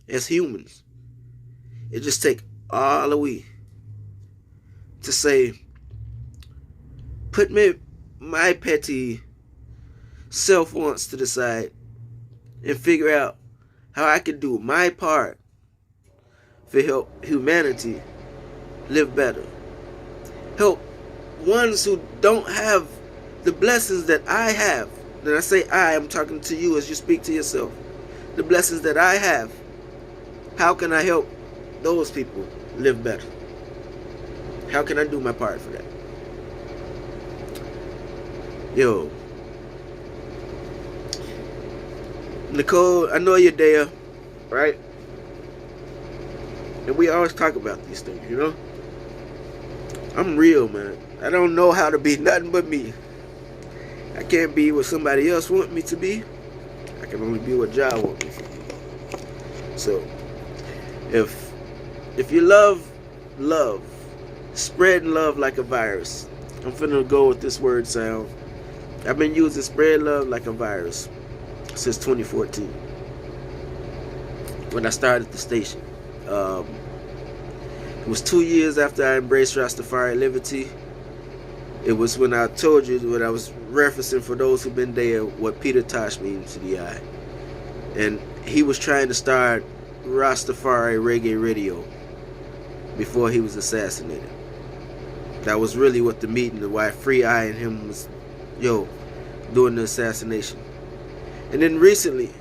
as humans. It just take all of we to say, put my petty self-wants to the side and figure out how I can do my part to help humanity live better. Help ones who don't have the blessings that I have. When I say I'm talking to you as you speak to yourself. The blessings that I have. How can I help those people live better? How can I do my part for that? Yo. Nicole, I know you're there, right? And we always talk about these things, you know? I'm real, man. I don't know how to be nothing but me. I can't be what somebody else want me to be. I can only be what Jah want me to be. So, if you love, spread love like a virus. I'm finna go with this word sound. I've been using spread love like a virus since 2014. When I started the station. It was 2 years after I embraced Rastafari Liberty. It was when I told you, when I was referencing for those who've been there, what Peter Tosh means to the eye. And he was trying to start Rastafari Reggae Radio before he was assassinated. That was really what the meeting, why Free Eye and him was, doing the assassination. And then recently,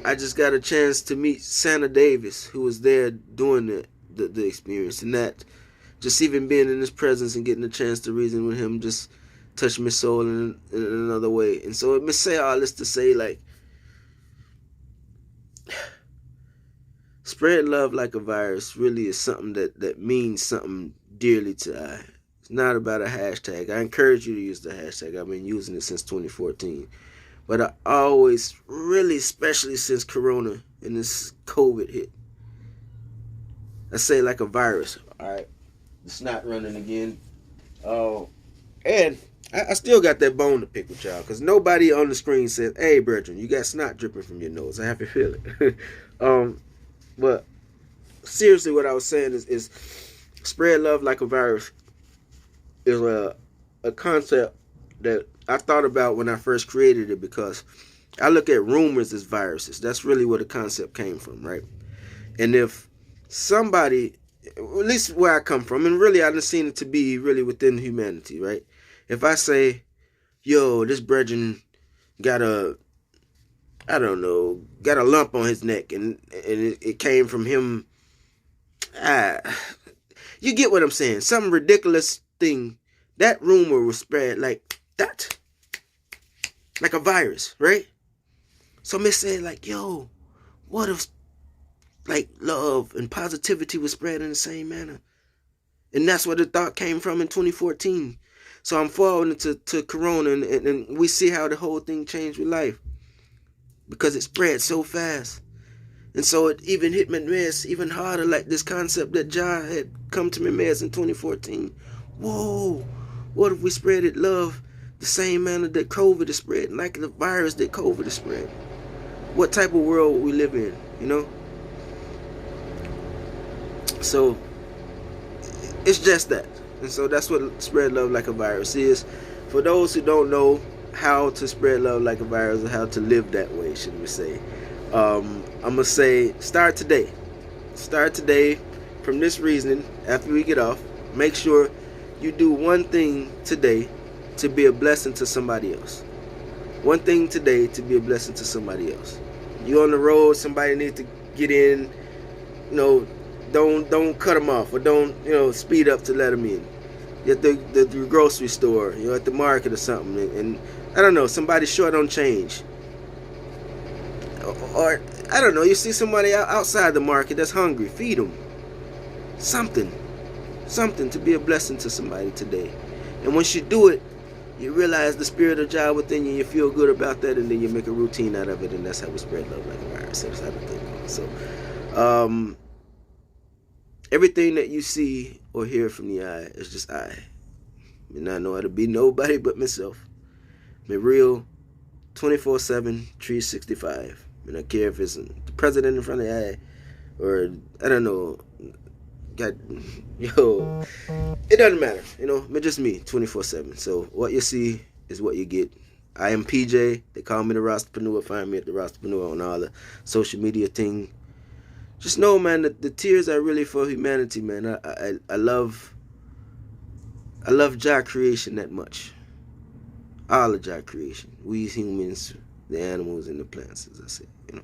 I just got a chance to meet Santa Davis, who was there doing the experience. And that, just even being in his presence and getting a chance to reason with him, just touched my soul in another way. And so let me say all this to say, like, spread love like a virus really is something that means something dearly to I. It's not about a hashtag. I encourage you to use the hashtag. I've been using it since 2014. But I always, really, especially since Corona and this COVID hit, I say like a virus. All right, it's not running again. And I still got that bone to pick with y'all, because nobody on the screen says, "Hey, brethren, you got snot dripping from your nose." I have to feel it. But seriously, what I was saying is spread love like a virus is a concept that I thought about when I first created it, because I look at rumors as viruses. That's really where the concept came from, right? And if somebody, at least where I come from, and really I've seen it to be really within humanity, right? If I say, this brethren got a lump on his neck, and it came from him, you get what I'm saying? Some ridiculous thing, that rumor was spread like that, like a virus, right? So me say like, what if like love and positivity was spread in the same manner? And that's where the thought came from in 2014. So I'm forwarding to Corona, and we see how the whole thing changed with life. because it spread so fast. And so it even hit my mess even harder, like this concept that Jah had come to my mess in 2014. Whoa, what if we spread it love the same manner that COVID is spread, like the virus that COVID is spread? What type of world would we live in, you know? So it's just that. And so that's what spread love like a virus is. For those who don't know how to spread love like a virus, or how to live that way, should we say, I'm going to say start today. Start today from this reasoning. After we get off, make sure you do one thing today to be a blessing to somebody else. One thing today to be a blessing to somebody else. You're on the road, somebody needs to get in, you know, don't cut them off, or don't, you know, speed up to let them in. You're at the grocery store, you're at the market or something, and I don't know, somebody's short on change. Or I don't know, you see somebody outside the market that's hungry, feed them. Something to be a blessing to somebody today. And once you do it, you realize the spirit of Jah within you, you feel good about that, and then you make a routine out of it, and that's how we spread love like a virus. That's how the thing goes. So, everything that you see or hear from the eye is just I. I not know how to be nobody but myself. Me real 24/7, 365. I don't care if it's the president in front of the eye, or I don't know. It doesn't matter, you know. But just me, 24/7. So what you see is what you get. I am PJ. They call me the Rastapreneur. Find me at the Rastapreneur on all the social media thing. Just know, man, that the tears are really for humanity, man. I love Jah creation that much. All of Jah creation. We humans, the animals and the plants, as I say, you know.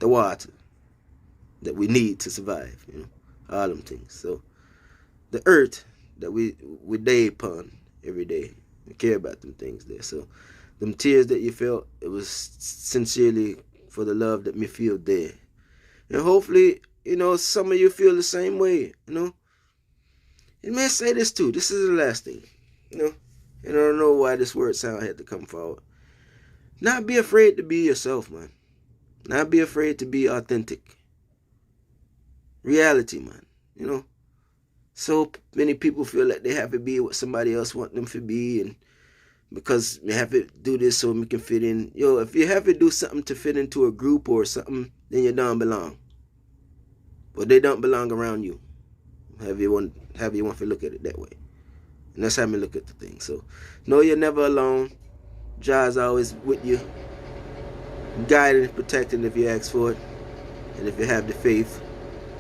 The water that we need to survive, you know. All them things. So the earth that we day upon every day. We care about them things there. So them tears that you felt, it was sincerely for the love that me feel there. And hopefully, you know, some of you feel the same way, you know. And may I say this too, this is the last thing, you know. And I don't know why this word sound had to come forward. Not be afraid to be yourself, man. Not be afraid to be authentic. Reality, man, you know. So many people feel like they have to be what somebody else wants them to be, and because they have to do this so we can fit in. Yo, if you have to do something to fit into a group or something, then you don't belong. But they don't belong around you. Have you want to look at it that way. And that's how we look at the thing. So know you're never alone. Jah's always with you, guiding, protecting if you ask for it. And if you have the faith,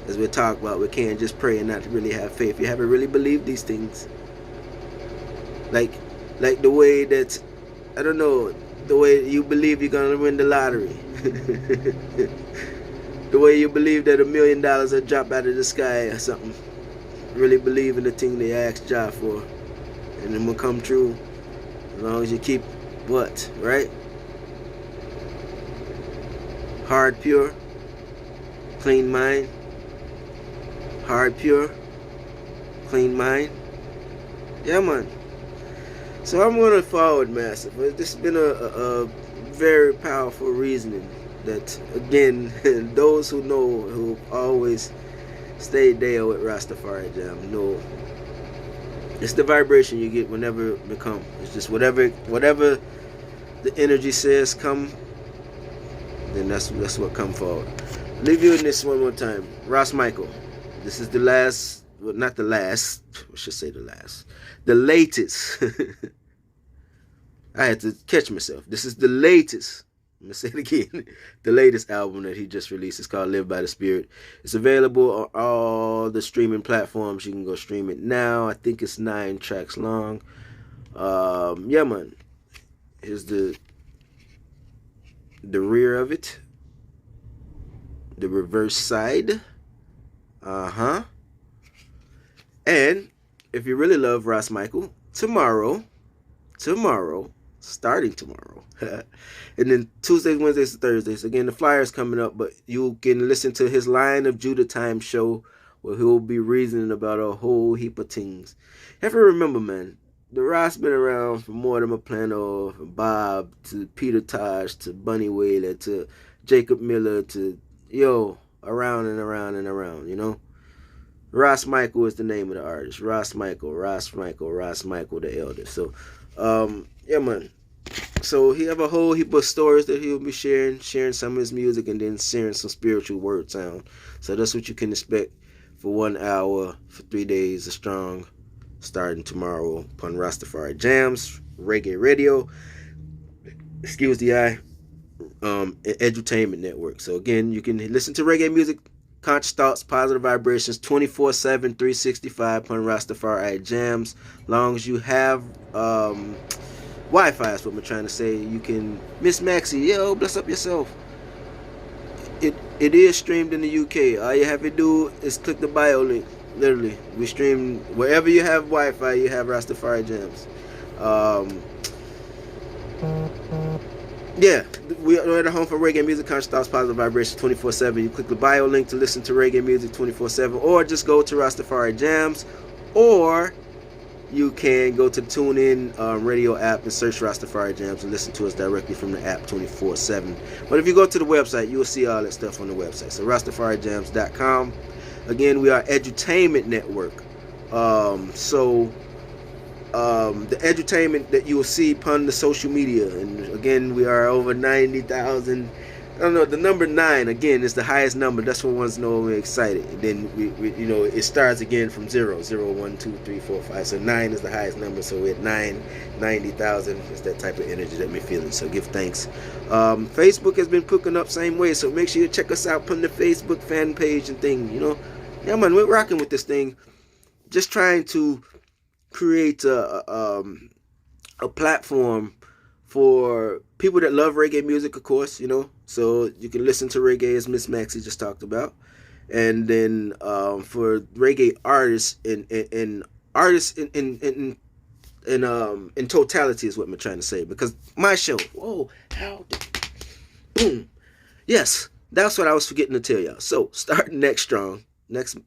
as we talk about, we can't just pray and not really have faith. You haven't really believed these things. Like the way that, I don't know, the way you believe you're going to win the lottery. The way you believe that $1 million will drop out of the sky or something. Really believe in the thing they asked Jah for. And it will come true. As long as you keep what, right? Heart pure. Clean mind. Heart pure. Clean mind. Yeah, man. So I'm going to forward massive. This has been a very powerful reasoning that, again, those who know, who always stay there with Rastafari Jam, know it's the vibration you get whenever it becomes. It's just whatever the energy says come, then that's what come forward. Leave you in this one more time. Ross Michael. This is the last, well, not the last, I should say the last. The latest. I had to catch myself. This is the latest. I'm going to say it again. The latest album that he just released is called Live by the Spirit. It's available on all the streaming platforms. You can go stream it now. I think it's 9 tracks long. Yeah, man. Here's the rear of it. The reverse side. And if you really love Ross Michael, tomorrow, starting tomorrow, and then Tuesdays, Wednesdays, Thursdays, again, the flyer's coming up, but you can listen to his Lion of Judah Time show where he'll be reasoning about a whole heap of things. Have to remember, man, the Ross been around from Mortimer Plano, from Bob to Peter Tosh to Bunny Wailer to Jacob Miller to around and around and around, Ross Michael is the name of the artist. Ross Michael the Elder. So, yeah, man. So he have a whole heap of stories that he'll be sharing some of his music, and then sharing some spiritual word sound. So that's what you can expect for 1 hour for 3 days of strong, starting tomorrow upon Rastafari Jams, Reggae Radio, excuse the eye, Edutainment Network. So again, you can listen to reggae music, conscious thoughts, positive vibrations, 24/7, 365 upon Rastafari Jams. Long as you have Wi-Fi is what I'm trying to say. You can, Miss Maxie, bless up yourself. It is streamed in the UK. All you have to do is click the bio link. Literally, we stream wherever you have Wi-Fi. You have Rastafari Jams. Yeah, we are at home for reggae music, conscious thoughts, positive vibrations, 24/7. You click the bio link to listen to reggae music 24/7, or just go to Rastafari Jams, or you can go to the TuneIn radio app and search Rastafari Jams and listen to us directly from the app 24/7. But if you go to the website, you will see all that stuff on the website. So RastafariJams.com. Again, we are Edutainment Network. The edutainment that you will see upon the social media, and again, we are over 90,000. I don't know, the number 9 again is the highest number. That's what ones know we're excited. And then we it starts again from 0, 1, 2, 3, 4, 5. So 9 is the highest number. So we're at 90,000. It's that type of energy that we're feeling. So give thanks. Facebook has been cooking up same way. So make sure you check us out on the Facebook fan page and thing. Yeah, man, we're rocking with this thing. Just trying to create a platform for people that love reggae music, of course, so you can listen to reggae, as Miss Maxie just talked about, and then for reggae artists and artists in totality is what I'm trying to say, because my show, boom, yes, that's what I was forgetting to tell y'all. So starting next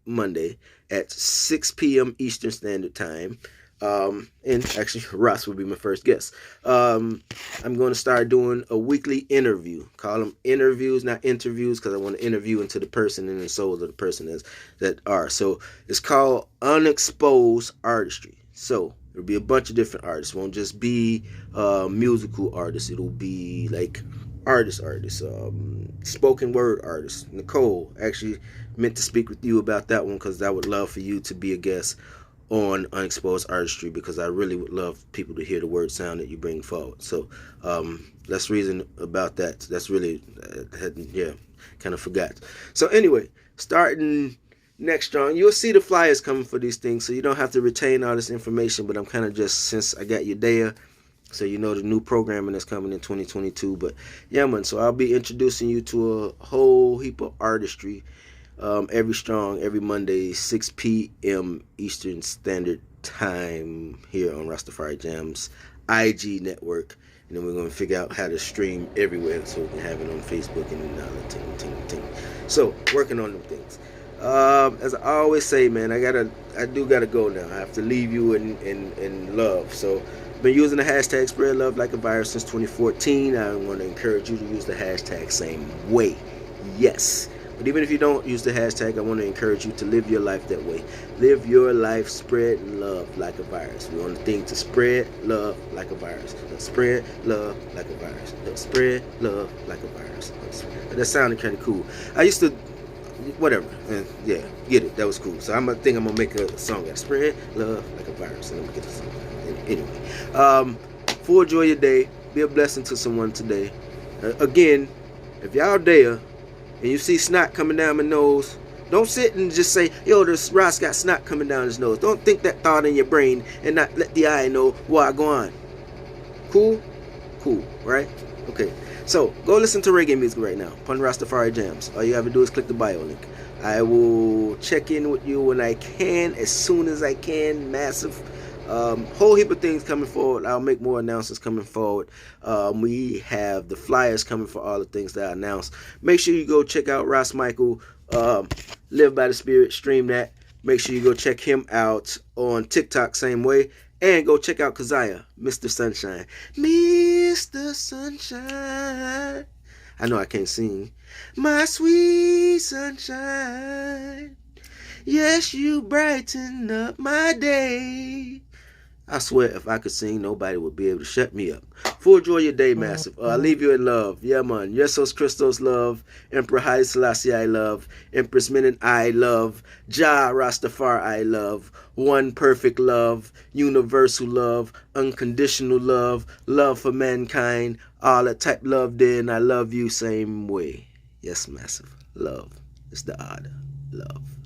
Monday at 6 p.m. Eastern Standard Time. And actually Ross will be my first guest. I'm going to start doing a weekly interview. Call them interviews, not interviews, because I want to interview into the person and the soul of the person that are. So it's called Unexposed Artistry. So it'll be a bunch of different artists. It won't just be musical artists. It'll be like artists, spoken word artists. Nicole actually meant to speak with you about that one, because I would love for you to be a guest on Unexposed Artistry, because I really would love people to hear the word sound that you bring forward. So that's reason about that. That's really kind of forgot. So anyway, starting next strong, you'll see the flyers coming for these things, so you don't have to retain all this information, but I'm kind of just, since I got you there, so the new programming that's coming in 2022. But yeah, man, so I'll be introducing you to a whole heap of artistry every Monday, 6 p.m. Eastern Standard Time here on Rastafari Jams IG network. And then we're going to figure out how to stream everywhere, so we can have it on Facebook and all that ting. So working on them things. As I always say, man, I do gotta go now. I have to leave you in love. So I've been using the hashtag Spread Love Like a Virus since 2014. I want to encourage you to use the hashtag same way. Yes. But even if you don't use the hashtag, I want to encourage you to live your life that way. Live your life, spread love like a virus. We want the thing to spread love like a virus. Spread love like a virus. Spread love like a virus. That sounded kind of cool. I used to, whatever. Yeah, get it. That was cool. So I'm going to make a song that spread love like a virus. And I'm going to get the song. Anyway, full enjoy your day. Be a blessing to someone today. Again, if y'all there, and you see snot coming down my nose, don't sit and just say, yo, this Ross got snot coming down his nose. Don't think that thought in your brain and not let the eye know what I go on. Cool, right? Okay, so go listen to reggae music right now upon Rastafari Jams. All you have to do is click the bio link. I will check in with you when I can, as soon as I can. Massive whole heap of things coming forward. I'll make more announcements coming forward. We have the flyers coming for all the things that I announced. Make sure you go check out Ross Michael, Live by the Spirit, stream that. Make sure you go check him out on TikTok, same way. And go check out Keziah, Mr. Sunshine. Mr. Sunshine. I know I can't sing. My sweet sunshine. Yes, you brighten up my day. I swear, if I could sing, nobody would be able to shut me up. Full enjoy your day, Massive. I leave you in love. Yeah, man. Yesos Christos love. Emperor Haile Selassie I love. Empress Menen I love. Jah Rastafari I love. One perfect love. Universal love. Unconditional love. Love for mankind. All that type love there, and I love you same way. Yes, Massive. Love is the order. Love.